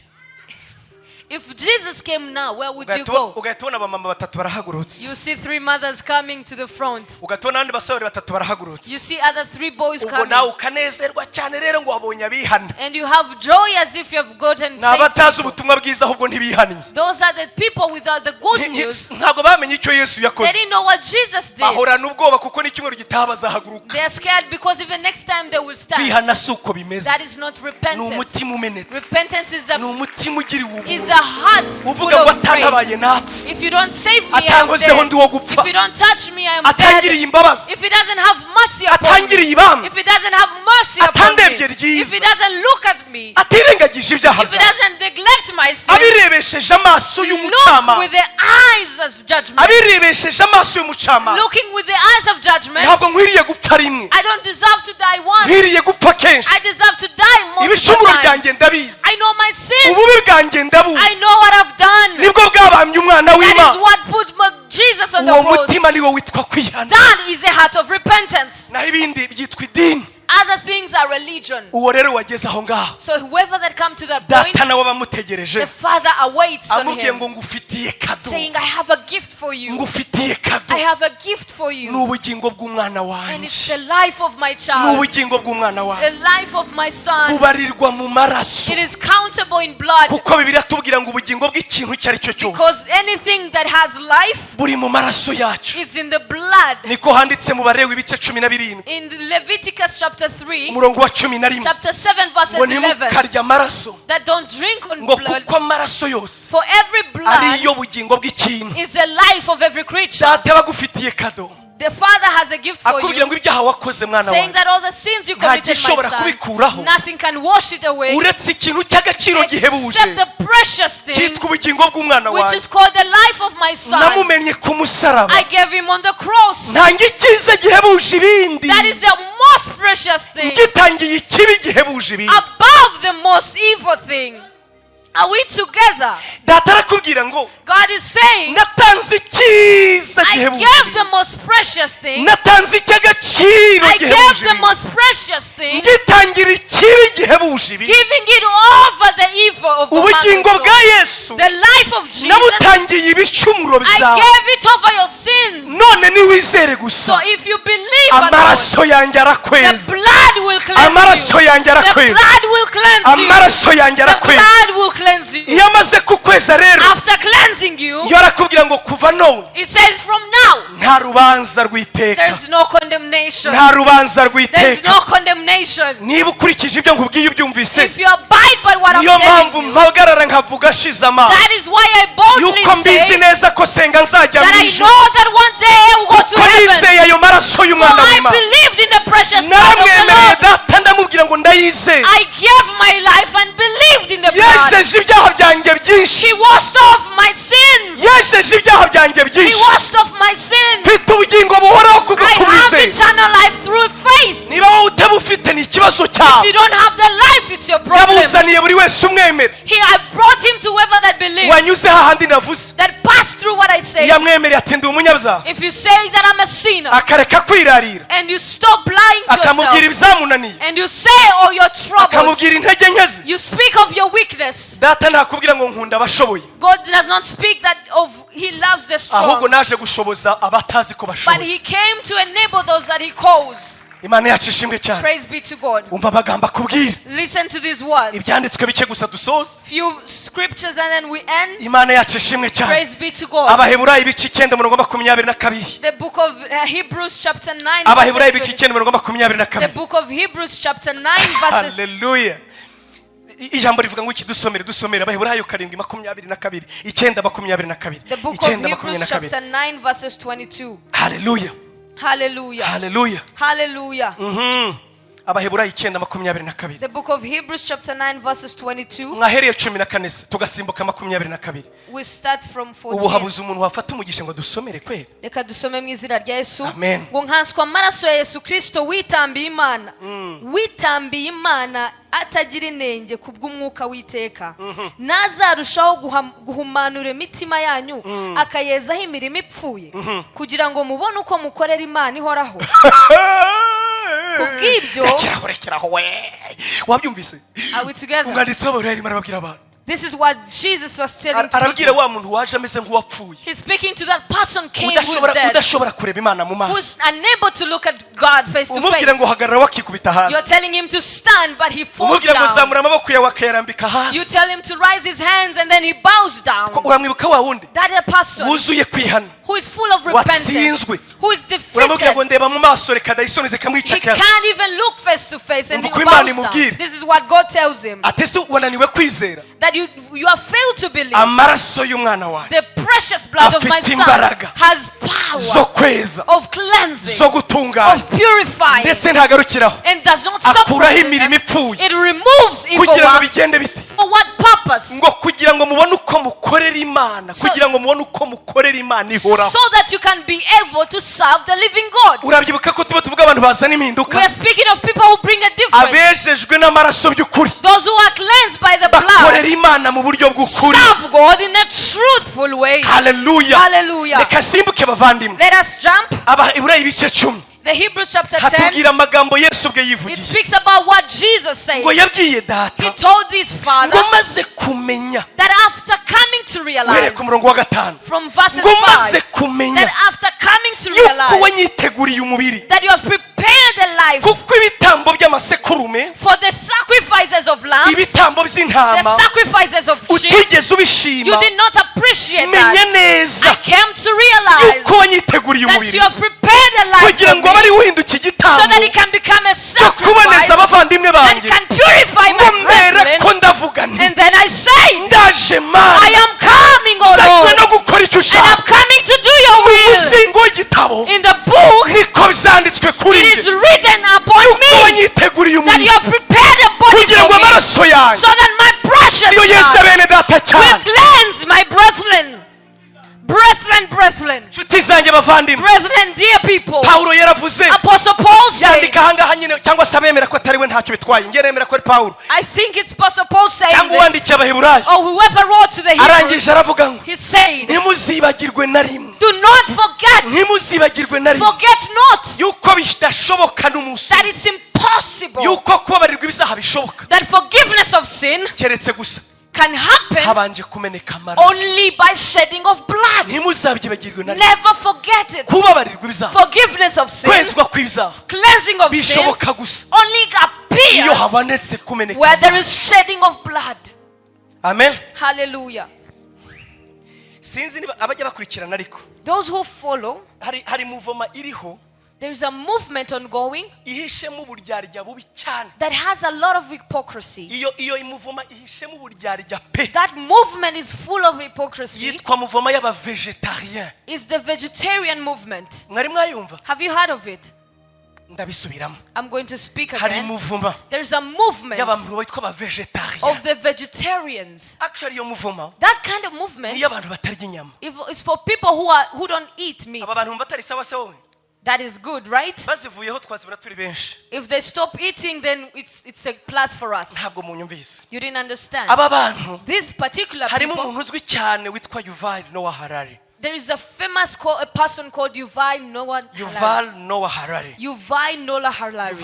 If Jesus came now, where would you go? ugahita ubona abamama batatu barahagurutse You see 3 mothers coming to the front. ugahita ubona abandi basore batatu barahagurutse You see other 3 boys ubwo nawe coming. ukanezerwa cyane rero ngo wabonye abihana And you have joy as if you have gotten ni saved. abatazi people. ubutumwa bwiza ahubwo ntibihannye Those are the people without the good news. ntabwo bamenye icyo yesu They yakoze didn't know what Jesus did. bahorana ubwoba kuko n'icyumweru gitaha bazahaguruka They are scared because even next time they will stand. kwihana si uko bimeze That is not ni repentance. umutima umenetse Repentance ni umutima ugiriwe is ubuntu a heart full uvuga ngo of atantabaye praise. napfa If you don't save me, I'm atankozeho ndi dead. uwo gupfa gupfa, if you don't touch me, I am atangiriye dead. imbabazi, If he doesn't have mercy upon me, atangiriye ibambe, if he doesn't have mercy upon me, atandebye ryiza, if he doesn't look at me, atirengagije ibyaha if he byawe, doesn't neglect my sin, abirebesheje amaso look y'umucamanza, with the eyes of judgment, abirebesheje amaso y'umucamanza, looking with the eyes of judgment. ntabwo nkwiriye gupfa rimwe, I don't deserve to die once. nkwiriye gupfa kenshi, I deserve to die multiple ibicumuro byanjye times. ndabizi, I know my sins. ububi bwanjye ndabuzi, I know what I've done. nibwo bwabambye umwana That is w'Imana. what put Jesus on the Uwo cross. mutima niwo witwa kwihana, That is a heart of repentance. naho ibindi byitwa idini. Other things are religion. Uwo rero wageze aho ngaho, So whoever that come to that point, data nawe abamutegereje, the Father awaits on amubwiye him, ngo ngufitiye kado, saying, I have a gift for you. ngufitiye kado, I have a gift for ni you. ubugingo bw'umwana And it's wanjye, the life of my ni child, ubugingo bw'umwana the wanjye, life of my son. bubarirwa mu maraso, It is countable in blood, kuko Bibiliya tubwira ngo ubugingo bw'ikintu icyo ari cyo cyose because anything that has life buri mu maraso yacu. is in the blood. Niko handitse mu Balewi ibice 17 In Leviticus chapter 3, umurongo wa 11, chapter 7 verses ngo 11, ntimukarya amaraso, that don't drink on ngo blood, kuko amaraso yose for every blood ariyo bugingo bw'ikintu. is the life of every creature. Data bagufitiye kado, The Father has a gift for akubwira you, ngo ibyaha wakoze mwana saying wanjye that all the sins you nta committed, gishobora my son, kubikuraho nothing can wash it away uretse ikintu cy'agaciro gihebuje except the precious thing, cyitwa ubugingo bw'umwana which wanjye. is called the life of my son. namumenye ku musaraba, I gave him on the cross. ntanga icyiza gihebuje ibindi, That is the most precious thing, ngitangiye ikibi gihebuje ibindi. above the most evil thing. Are we together? Data arakubwira ngo God is saying, natanze icyiza I gihebuje gave ibindi, the most precious thing. natanze icy'agaciro I gave gihebuje the ibindi, most precious thing, ngitangira ikibi gihebuje ibindi. giving it over the evil of the man ubugingo of bwa God. Yesu The life of Jesus, nabutangiye ibicumuro I byawe, gave it over your sins. none niwizere So gusa, if you believe alone, amaraso yanjye the arakweza, blood will cleanse amaraso you. yanjye The arakweza, blood will cleanse you. amaraso yanjye The arakweza. blood will cleanse you. Iyo amaze kukweza rero, After cleansing you, iyo arakubwira ngo kuva none it says from now, nta rubanza rw'iteka, there's no condemnation. nta rubanza There's rw'iteka. no condemnation. Niba ukurikije ibyo nkubwiye ubyumvise, If you abide by what I'm niyo mpamvu telling you, mpagarara nkavuga ashize amanga, that is why I boldly yuko mbizi say neza ko Senga nzajya that mu I ijuru, know that one day I will go to ko heaven. nizeye ayo maraso For y'umwana I w'Imana. believed in the precious blood of the Naramwemereye Lord. data, ndamubwira ngo ndayizeye, I gave my life and believed in the blood. yejeje ibyaha byanjye byinshi, He washed off my sins. yejeje ibyaha byanjye He byinshi, washed off my sins. mfite ubugingo buhoraho kubwo I have kumwizera. eternal life through faith. Niba wowe utabufite ni ikibazo If cyawe, you don't have the life, it's your problem. yabuzaniye buri wese umwemera, I brought him to whoever that believes, wanyuze hahandi navuze, that passed through what I say. yamwemereye ati ndi umunyabyaha, If you say that I'm a sinner, akareka kwirarira, and you stop lying to akamubwira yourself, ibyamunaniye, and you say all your troubles, akamubwira intege nke ze. you speak of your weakness. Data ntakubwira ngo nkunda abashoboye, God does not speak that of He loves the ahubwo strong, naje gushoboza abatazi ko but bashoboye. He came to enable those that He calls. Imana yacu ishimwe cyane. Praise be to God. Umva amagambo akubwira, Listen to these words. ibyanditswe bike gusa dusoze. Few scriptures and then we end. Imana yacu ishimwe cyane. Praise be to God. Abaheburayo ibice 9 umurongo wa 22, The book of Hebrews chapter 9 Abaheburayo verses ibice 9 umurongo wa 22. The book of Hebrews chapter 9 verses. Haleluya. Ijambo rivuga ngo iki? Dusomere Abaheburayo 7:22, 9:22, The book of Hebrews chapter 9 verses 22. Haleluya. Hallelujah. Haleluya. Hallelujah. Abaheburayo 9:22. The book of Hebrews chapter 9 verses 22. Mwahereye 14 tugasimbuka 22. We start from Ubu 14. habuze umuntu wafata umugisha ngo dusomere kweli. Reka dusome mu izina rya Yesu. Amen. Ngo nkanswa amaraso ya Yesu Kristo witambiye Imana. Witambiye Imana atagira inenge kubw'umwuka w'iteka. Nazarushaho guhumanura imitima yanyu akayezaho imirimo ipfuye kugira ngo mubone uko mukorera Imana ihoraho. Kubw'ibyo rekeraho we. Wabyumvise? Are we together? Umwanditsi w'Abaheburayo arimo arababwira abantu. This is what Jesus was telling to Arabwira people. wa muntu waje ameze nk'uwapfuye, He's speaking to that person came who's dead, udashobora kureba Imana mu maso. who's unable to look at God face to Umubwira ngo face. hagarara wakikubita You're hasi. telling him to stand, but he falls Umubwira ngo down. zamura amaboko yawe akayarambika You hasi. tell him to rise his hands, and then he bows down. Uramwibuka wa wundi That is a person wuzuye kwihana, who is full of repentance, watsinzwe. who is Uramubwira ngo defeated. ndeba mu maso, reka dayisoni zikamwica He cyane. can't even look face to face, and he Umva uko bows Imana down. imubwira. This is what God tells him. Atese wananiwe kwizera That you have failed to believe amaraso y'umwana wawe, the precious blood of my afite son imbaraga has zo power kweza of cleansing, zo gutunganya of purifying, ndetse ntagarukiraho and does not stop akuraho from imirimo them. ipfuye It removes evil kugira ngo works. bigende bite For what purpose? ngo kugira ngo mubone uko mukorera imana kugira ngo mubone uko mukorera imana ihoraho So that you can be able to serve the living God. urabyibuka ko tuvuga abantu bazana We impinduka are speaking of people who bring a difference. abejejwe n'amaraso by'ukuri Those who are cleansed by the bakorera blood imana mu buryo bw'ukuri serve God in a truthful way. haleluya Hallelujah. reka simbuke bavandimwe Let us jump. abaheburayo ibice 10 The Hebrews chapter 10. hatubwira amagambo yesu ubwe It yivugiye speaks about what Jesus said. ngo yabwiye He data told his father ngo maze kumenya that after coming to uhereye realize ku murongo wa 5 from verses ngo maze 5 kumenya that after coming to yuko realize wanyiteguriye umubiri that you have prepared a life kuko ibitambo by'amasekurume for the sacrifices of lambs, ibitambo the by'intama sacrifices of sheep. utigeze You ubishima did not appreciate menye that. neza I came to realize yuko wanyiteguriye that umubiri you have prepared a life kugira for ngo abe ari me uhinduka so igitambo that it can become a cyo kuboneza sacrifice abavandimwe that banjye can purify ngo my mbera ko brethren. ndavuga nti And then I say, ndaje I mana am coming, O nzanywe Lord, no gukora icyo and I'm ushaka coming to do your will. umuzingo w'igitabo In the book, niko byanditswe kuri it njye is written upon yuko me wanyiteguriye that you umubiri have prepared a body kugira ngo for me amaraso yanjye so that my precious niyo yese blood bene data will cyane cleanse my brethren. Brethren, nshuti zanjye bavandimwe brethren, dear people. pawulo yaravuze Apostle Paul said, yandika ahangaha nyine cyangwa se abemera ko atari we ntacyo bitwaye njye nemera ko ari pawulo I think it's Apostle Paul saying cyangwa this, uwandikiye abaheburayo or whoever wrote to the Hebrews, arangije aravuga ngo he's saying, ntimuzibagirwe na rimwe do not forget, ntimuzibagirwe na rimwe forget not yuko bidashoboka n'umunsi that it's impossible yuko kubabarirwa ibyaha bishoboka that forgiveness of sin keretse gusa can happen habanje kumeneka amaraso only by shedding of blood. ntimuzabyibagirwe na rimwe Never forget it. kubabarirwa ibyaha Forgiveness of sin, kwezwa kw'ibyaha cleansing of sin bishoboka gusa only iyo appears habonetse kumeneka where there is amaraso. shedding of blood. amen Hallelujah. sinzi niba abajya bakurikirana ariko Those who follow, hari muvoma iriho there is a movement ongoing ihishemo uburyarya bubi cyane that has a lot of hypocrisy. iyo imuvoma ihishemo uburyarya pe That movement is full of hypocrisy. yitwa muvoma y'abavegetarien It's the vegetarian movement. mwari mwayumva Have you heard of it? ndabisubiramo I'm going to speak hari again. muvoma There's a movement y'abantu bitwa abavegetarien of the vegetarians. actually iyo muvoma That kind of movement, niyo abantu batarya inyama it's for people who don't eat meat. aba bantu bumva atari sawa se wowe That is good, right? bazivuyeho twazibura turi benshi If they stop eating, then it's a plus for us. ntabwo munyumvise You didn't understand. aba bantu These particular harimo people, umuntu uzwi cyane witwa Yuval Noah Harari there is a famous a person called Yuval Noah Harari. Yuval Noah Harari Yuval Noah Harari.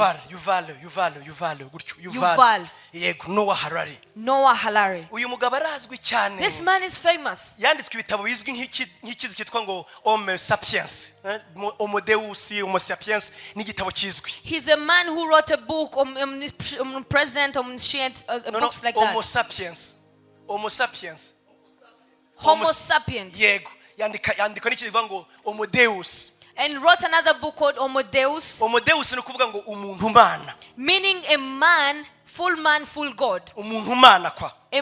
Yuval gutyo Yuval. yego Noah Harari Noah Harari. uyu mugabo arazwi cyane This man is famous. yanditswe ibitabo bizwi nk'ikizi cyitwa ngo Homo sapiens Homo Deus Homo sapiens ni igitabo kizwi He's a man who wrote a book, omnipresent, omniscient, books like Homo that. sapiens Homo Homo- sapiens. yego yandika n'ikivuga ngo Homo Deus And wrote another book called Homo Deus, Homo Deus ni ukuvuga ngo umuntu mana meaning a man, full God. umuntu mana kwa A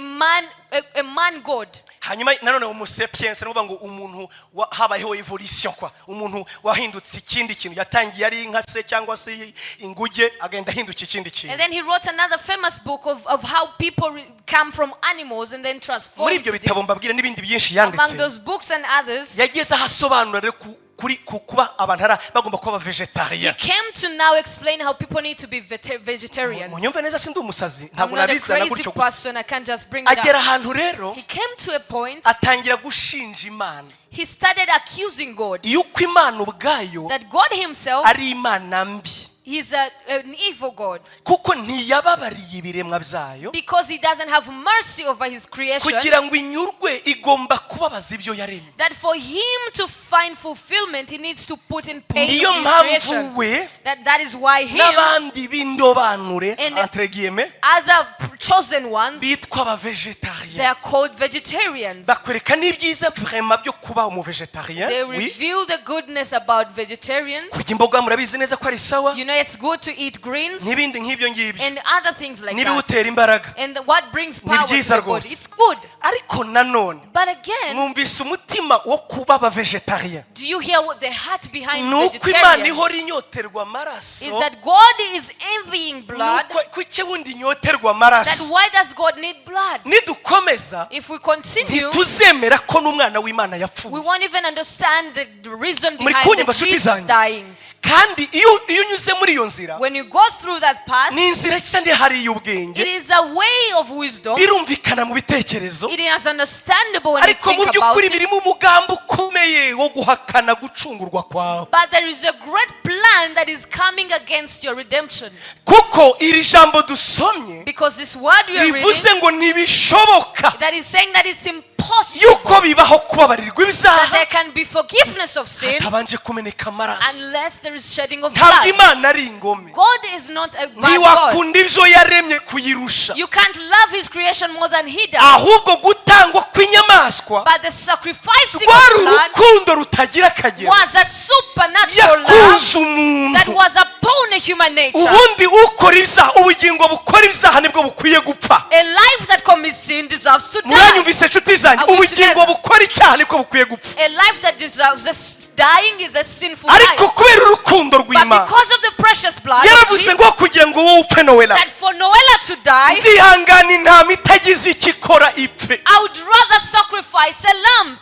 man God. hanyuma nanone Homo sapiens ni ukuvuga ngo umuntu habayeho evolution kwa umuntu wahindutse ikindi kintu yatangiye ari inka se cyangwa se inguge agenda ahinduka ikindi kintu And then he wrote another famous book of how people come from animals and then transform muri to ibyo this. bitabo mbabwira n'ibindi byinshi Among yanditse those books and others, yageze aho asobanura rero kuri kuba abantu bagomba kuba he vegetarien came to now explain how people need to be vegetarians. munyumve neza sindi umusazi I'm ntabwo not a nabizana crazy gutyo gusa person, I can't just bring it agera up. ahantu rero He came to a point, atangira gushinja imana he started accusing God, yuko imana ubwayo that God himself, ari imana mbi he's an evil God, kuko ntiyababariye ibiremwa byayo because he doesn't have mercy over his creation, kugira ngo inyurwe igomba kubabaza ibyo yaremye that for him to find fulfillment, he needs to put in pain niyo of his mpamvu creation. we That is why him, n'abandi b'indobanure And- entre guillemets other chosen ones, bitwa they abavegetarien are called vegetarians. bakwereka n'ibyiza vraiment byo kuba umuvegetarien They oui reveal the goodness about vegetarians. kurya imboga murabizi neza ko ari sawa You it's good to eat greens n'ibindi nk'ibyo ngibyo and other things like that. n'ibiwutera imbaraga And what brings power to byiza the body. rwose. It's good. ariko nanone But again, mwumvise umutima wo kuba vegetarian do you hear what the heart behind ni uko Imana vegetarians? ihora inyoterwa Is amaraso that God is envying blood? kuki wundi inyoterwa That amaraso why does God need blood? nidukomeza If we continue, ntituzemera ko n'umwana w'Imana we yapfuye won't even understand the reason Muri behind kunyumva the nshuti Jesus zanjye. dying. kandi iyo unyuze muri iyo nzira When you go through that path, ni inzira isa n'ihariye it ubwenge is a way of wisdom. birumvikana mu bitekerezo It is understandable when you ariko mu think about by'ukuri it. birimo umugambi ukomeye wo guhakana gucungurwa kwawe But there is a great plan that is coming against your redemption. kuko iri jambo dusomye Because this word we are rivuze reading, ngo ntibishoboka that is saying that it's impossible yuko bibaho kubabarirwa that ibyaha there can be forgiveness of sin hatabanje kumeneka amaraso unless there is shedding of ntabwo blood. Imana ari ingome God is not a bad God. ntiwakunda ibyo yaremye kuyirusha You can't love his creation more than he does. ahubwo gutangwa kw'inyamaswa But the sacrificing rwari of blood urukundo rutagira akagero was a supernatural love yakunze that umuntu was upon a human nature. ubundi ukora ibyaha ubugingo bukora ibyaha nibwo bukwiye gupfa A life that commits sin deserves to die. muranyumvise inshuti zanjye Are we ubugingo together? bukora icyaha nibwo bukwiye gupfa A life that deserves dying is a sinful ariko life. kubera urukundo But rw'Imana because of the precious blood of yaravuze Jesus, ngo kugira ngo wowe upfe nowela that for Noella to die, zihangana intama itagize icyo ikora ipfe I would rather sacrifice a lamb.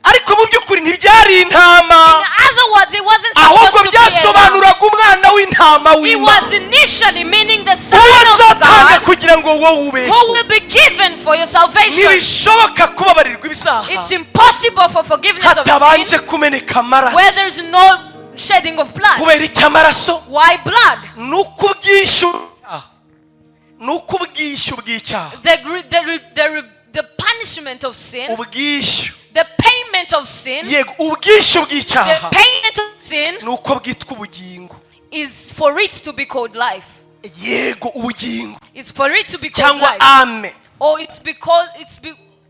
ariko mu by'ukuri ntibyari intama In other words, it wasn't ahubwo supposed to be a lamb. byasobanuraga umwana w'intama It w'Imana was initially meaning the Son uwo of azatanga God kugira ngo wowe ube who will be given for your salvation. ntibishoboka kubabarirwa ibyaha It's impossible for forgiveness of hatabanje sin kumeneka amaraso where there is no shedding of blood. kubera icyo amaraso Why blood? ni uko ubwishyu bw'icyaha The punishment of sin, ubwishyu the payment of sin, yego ubwishyu the bw'icyaha payment of sin ni uko bwitwa ubugingo is for it to be called life. yego ubugingo It's for it to be called cyangwa life. ame Or it's because it's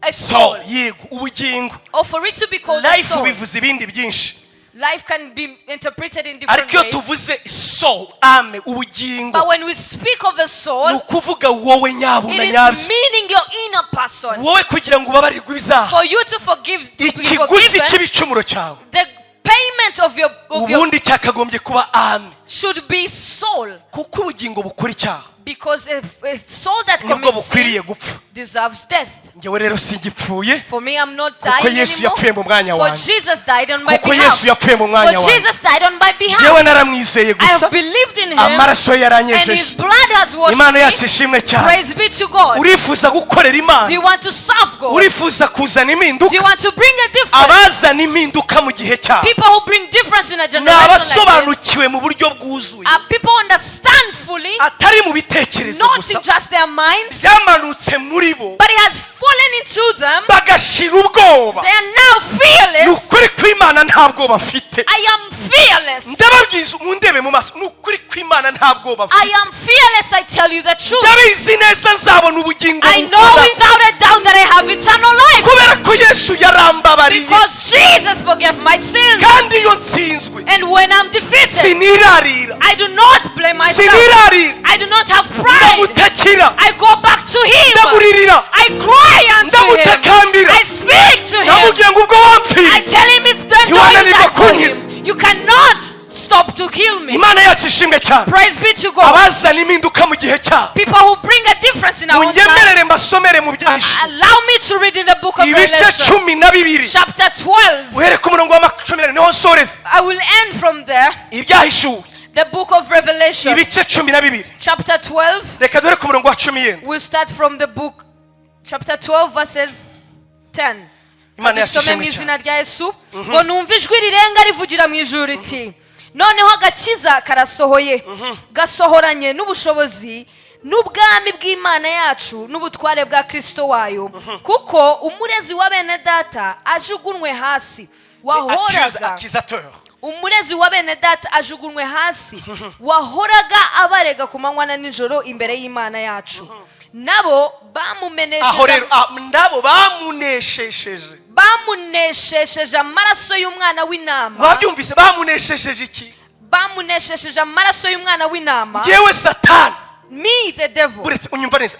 a soul. yego ubugingo Or for it to be called a life soul. bivuze ibindi byinshi Life can be interpreted in different ariko iyo ways. tuvuze soul ame ubugingo But when we speak of a ni soul, ukuvuga wowe nyabuna it is nyabyo meaning your inner person. wowe kugira ngo ubabarirwe ibyaha For you to forgive, to be ikiguzi forgiven, cy'ibicumuro cyawe the payment of your ubundi cyakagombye kuba ame should be soul. kuko ubugingo bukora icyaha Because a soul that nibwo commits bukwiriye sin gupfa deserves death. njyewe rero singipfuye For me, I'm not kuko dying Yesu anymore. yapfuye mu mwanya For wanjye Jesus died on my kuko behalf. Yesu yapfuye mu For mwanya wanjye Jesus died on my behalf. njyewe naramwizeye I gusa have believed in him, amaraso ye and his yaranyejeje blood has washed imana yacu me. ishimwe cyane Praise be to God. urifuza gukorera Do imana you want to serve God? urifuza kuzana Do you impinduka want to bring a difference? abazana impinduka mu gihe cyabo People who bring difference in a ni generation like this abasobanukiwe mu buryo bwuzuye are people who understand fully, atari mu bitekerezo not gusa in just their minds, byamanutse muri bo but it has fallen into them. bagashira ubwoba They are now ni fearless. ukuri kw'imana nta bwoba afite I am fearless. ndababwiza mundebe mu maso ni ukuri kw'imana nta bwoba I afite am fearless, I tell you the truth. ndabizi neza nzabona ubugingo I know bukora without a doubt that I have eternal life. kubera ko Yesu yarambabariye Because Jesus forgave my sins. kandi iyo nsinzwe And when I'm defeated, sinirarira I do not blame myself. sinirarira I do not have pride. ndamutakira I go back to Him. ndamuririra I cry unto Him. ndamutakambira I speak to Him. ndamubwira ngo ubwo I wampfiriye tell Him it's done. ntiwananirwa kunkiza You cannot stop to kill me. imana yacu ishimwe cyane Praise be to God. abazana impinduka mu gihe cyabo People who bring a difference in our own time. munyemerere mbasomere mu byahishe Allow me to read in the book of ibice Revelation, 12 chapter 12. uhere ku murongo wa 14 niho nsoreza I will end from there. ibyahishuwe The book of Revelation, ibice 12 chapter 12. reka dore ku murongo wa 10 We'll start from the book, chapter 12, verses 10. imana yacu Dusome mu ishimwe izina cyane rya Yesu ngo numve ijwi rirenga rivugira mu ijuru riti noneho agakiza karasohoye gasohoranye n'ubushobozi n'ubwami bw'Imana yacu n'ubutware bwa Kristo wayo kuko umurezi wa bene data ajugunwe hasi wahoraga accusateur umurezi wa bene data ajugunwe hasi wahoraga abarega ku manywa na nijoro imbere y'Imana yacu nabo aho rero bamumenesheje ndabo bamuneshesheje amaraso y'umwana w'intama babyumvise bamuneshesheje iki bamuneshesheje amaraso y'umwana w'intama. yewe satani Me, the devil. uretse unyumva neza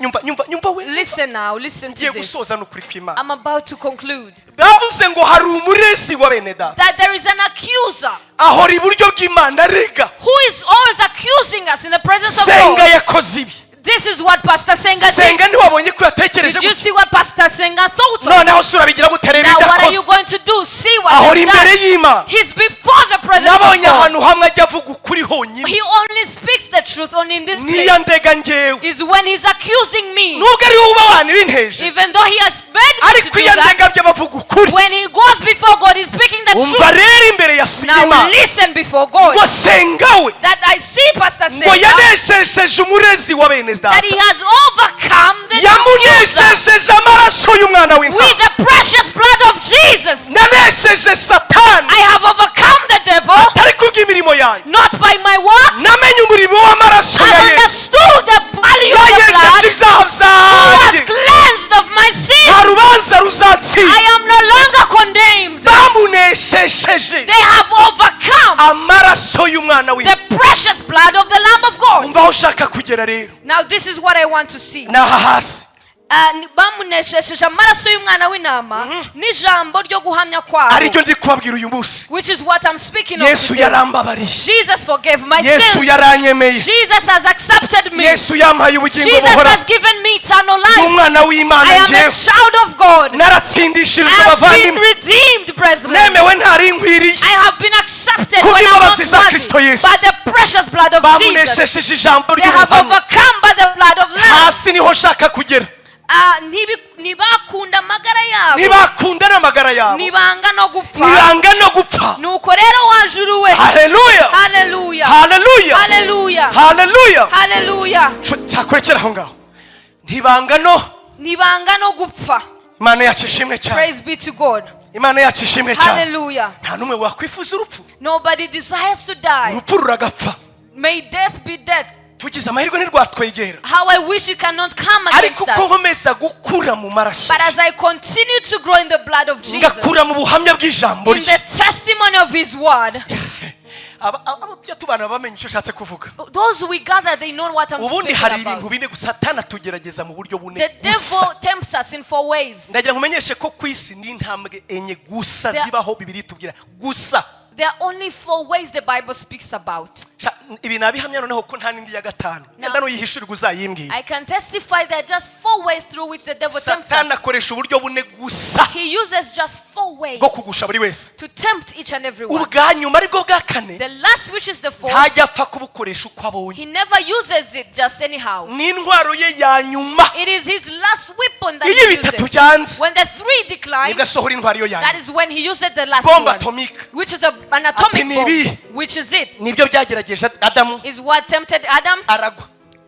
nyumva we Listen now, listen ngiye to this. gusoza n'ukuri kw'Imana. I'm about to conclude. bavuze ngo hari umurezi wa bene data That there is an accuser ahora iburyo bw'Imana arega. who is always accusing us in the presence of Senga God. yakoze ibi. This is what Pastor Senga did. Senga ntiwabonye ko yatekereje Did you gutya? see what Pastor Senga thought of? noneho sura bigira guterera Now ibyo what are you akoze going to do? See what ahora he's imbere done. y'Imana. He's before the presence of nabonye God. ahantu hamwe ajya avuga ukuri honyine He only speaks the truth only in this niyo place. ndega njyewe Is when he's accusing me. nubwo ari wowe uba wanibinteje Even though he has made me to ariko do iyo that. ndega by'abavuga ukuri When he goes before God, he's speaking the umva truth. rero imbere ya Now Imana listen before God. ngo Senga we That I see Pastor ngo Senga. yaneshejeje umurezi wa bene That he data has overcome the accuser yamuneshejeje amaraso y'umwana with w'intama. the precious blood of Jesus. nanesheje satani I have overcome the devil, atari kubw'imirimo yanjye. not by my works. namenye umurimo w'amaraso ya I've Yesu understood the value of the yayenjeje blood. ibyaha Who has byanjye. cleansed of my sin. nta rubanza ruzatsinda. I am no longer condemned. bamuneshesheje They have overcome amaraso y'umwana the w'intama. precious blood of the Lamb of God. umva aho ushaka kugera rero Now this is what I want to see. naha hasi bamuneshesheje amaraso y'umwana w'intama n'ijambo ryo guhamya kwabo, ariryo ndi kubabwira uyu munsi. which is what I'm speaking of Yesu today. yarambabariye, Jesus forgave my Yesu sins. yaranyemeye, Jesus has accepted me. Yesu yampaye ubugingo Jesus buhoraho. has given me eternal Ndi life. umwana I w'Imana am a njyewe child of God. naratsindishirijwe I have been abavandimwe, redeemed, brethren. nemewe ntari nkwiriye I have been accepted Kubw'imbabazi when I'm not za worthy Kristo Yesu. by the precious blood of Jesus. bamuneshejeje ijambo They have ry'ubuhamya. overcome by the blood of Lamb. hasi niho nshaka kugera. ntibakunda amagara yabo, ntibakunda n'amagara yabo, ntibanga no gupfa. ntibanga no gupfa. Nuko rero wajuru we, haleluya haleluya, haleluya haleluya, haleluya. haleluya, cyakurekera aho ngaho. ntibanga no gupfa. Imana yacu ishimwe cyane, Praise be to God. Imana yacu ishimwe cyane. Hallelujah. nta n'umwe wakwifuza urupfu. Nobody desires to die. urupfu ruragapfa. May death be death. tugize amahirwe ntirwatwegera, How I wish it cannot come ariko against uko us. nkomeza gukura mu maraso, But as I continue to grow in the blood of Jesus, ngakura mu buhamya bw'ijambo in rye, the testimony of His word, abo tujya tubana bamenye icyo ushatse kuvuga. those we gather, they know what I'm ubundi speaking hari about. ibintu bine gusa Satani atugerageza mu buryo bune The devil gusa. tempts us in 4 ways. ndagira ngo umenyeshe ko ku isi ni intambwe enye gusa There- zibaho Bibiliya itubwira gusa. There are only 4 ways the Bible speaks about. ibi nabihamya noneho ko nta n'indi ya gatanu. Yenda nuyihishurirwa uzayimbwira. I can testify there are just 4 ways through which the devil tempts Satani us. akoresha uburyo bune gusa He uses just 4 ways bwo kugusha buri wese. to tempt each and every one. ubwa nyuma aribwo bwa kane The last, which is the 4th, ntajya apfa kubukoresha uko abonye. he never uses it just anyhow. ni intwaro ye ya nyuma. It is his last weapon that iyo he bitatu uses. byanze When the 3 decline, nibwo asohora intwaro yo ya that nyuma. is when he uses the last bombe one, atomike which is an atomic Ati nibi. bomb, which is it, nibyo byagerageje Adamu is what tempted Adam aragwa,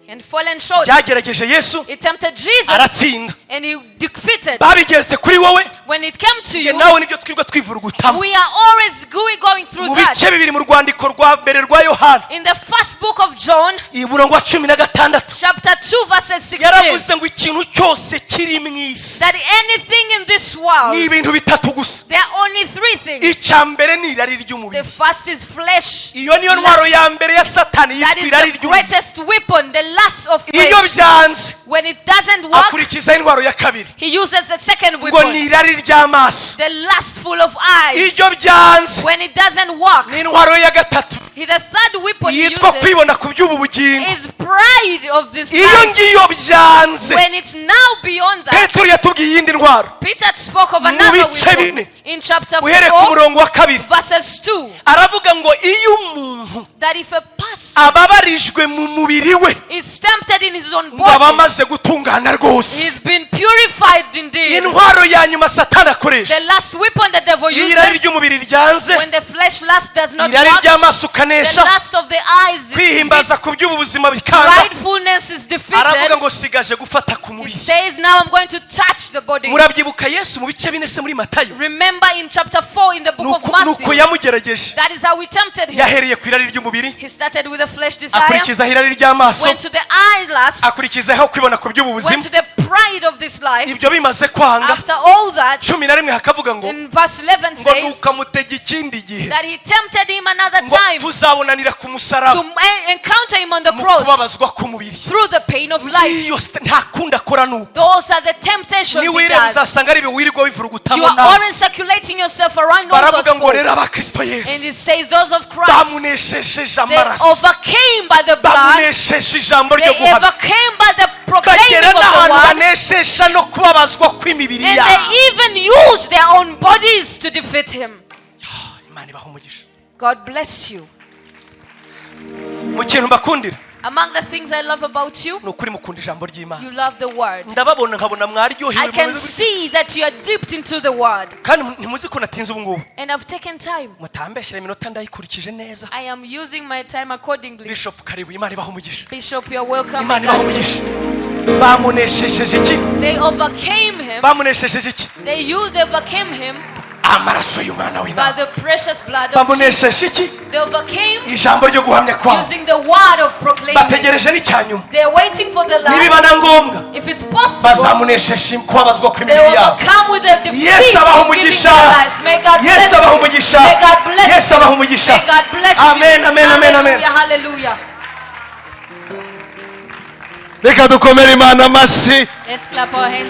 and fallen short. byagerageje Yesu It tempted Jesus aratsinda, and he defeated. babigeze kuri wowe. When it came to Njye you, nawe nibyo twirwa twivurugutamo we are always going through mu that. bice bibiri mu rwandiko rwa mbere rwa Yohana In the first book of John, umurongo wa 16 chapter 2, verses 16, yaravuze ngo ikintu cyose kiri mu isi that anything in this world, ni ibintu bitatu gusa. there are only 3 things. icya mbere ni irari The ry'umubiri. first is flesh. iyo niyo ntwaro ya mbere ya Satani, That yitwa is irari the ry'umubiri. greatest weapon, the lust of iyo flesh. byanze When it doesn't work, akurikiza intwaro ya kabiri he uses the second ngo ni weapon, irari ry'amaso. the lustful of eyes. iyo byanze When it doesn't work, ni intwaro ya gatatu the third weapon he yitwa uses kwibona ku by'ubu bugingo. is pride of this iyo life. ngiyo byanze When it's now beyond that, Petero yatubwiye iyindi ntwaro Peter spoke of Mu another bice weapon bine. in chapter uhereye ku 4, murongo wa kabiri verses 2, aravuga ngo iyo umuntu that if a person ababarijwe mu mubiri we is tempted in his own ngo aba body, amaze gutungana rwose. he's been purified indeed. intwaro ya nyuma Satani akoresha The last weapon the devil iyo irari uses, ry'umubiri ryanze, when the flesh lust does not irari work, ry'amaso the ukanesha, lust of the eyes is kwihimbaza ku by'ubu buzima bikanga, kwanga rightfulness is aravuga defeated, ngo sigaje gufata ku he mubiri. says, now I'm going to touch the body. Murabyibuka Yesu mu bice bine se muri Matayo, Remember in chapter 4 in the book of nuko Matthew, yamugerageje. that is how we tempted him. Yahereye ku irari ry'umubiri, He started with the flesh desire, akurikizaho irari ry'amaso, went to the eye lust, akurikizaho kwibona ku by'ubu went buzima. to the pride of this life. Ibyo bimaze kwanga, After all that, 11 hakavuga ngo in verse 11 ngo says nukamutega ikindi gihe that he tempted him another ngo time tuzabonanira ku to musaraba encounter him on the mu cross kubabazwa k'umubiri. through the pain of life. Nta kundi akora nuko. Those are the temptations he Niwireba does. uzasanga ari ibiwirirwa You bivurugutamo are nawe. always circulating yourself around all those Baravuga ngo folks. rero abakristo And Yesu it says those of Christ, bamuneshejeje they amaraso, overcame by the blood, bamunesheje ijambo they ryo guhamya, overcame by the proclaiming bagera of the n'ahantu word, baneshesha no kubabazwa kw'imibiri and yabo. they even use their own bodies to defeat him. Imana ibahe umugisha. God bless you. Mu kintu mbakundira Among the things I love about you, ni ukuri mukunda ijambo ry'Imana. you love the word. Ndababona nkabona mwaryohewe I can mu- see that you are dipped into the word. kandi ntimuzi ko natinze ubu ngubu. And I've taken time. Mutambeshyira iminota ndayikurikije neza. I am using my time accordingly. Bishop karibu, Imana ibahe umugisha. Bishop, you're welcome. Imana ibahe umugisha. Bamuneshejeje iki? They overcame him. Bamuneshejeje iki? They overcame him Amaraso y'umwana by w'Imana. the precious blood of Jesus. Bamunesheje iki? They overcame Ijambo ryo guhamya kwabo. using the word of proclaiming. Bategereje n'icyanyuma. They're waiting for the Nibiba last. na ngombwa If it's possible, bazamunesheje kubabazwa they kw'imibiri yabo. overcome with the defeat Yesu abahe of giving umugisha. their lives. May God bless Yesu abahe you. umugisha. May God bless Yesu you. abahe umugisha. May God bless Amen, you. amen, amen, amen. Hallelujah, hallelujah. Reka dukomere Imana amashyi. Let's clap our hands.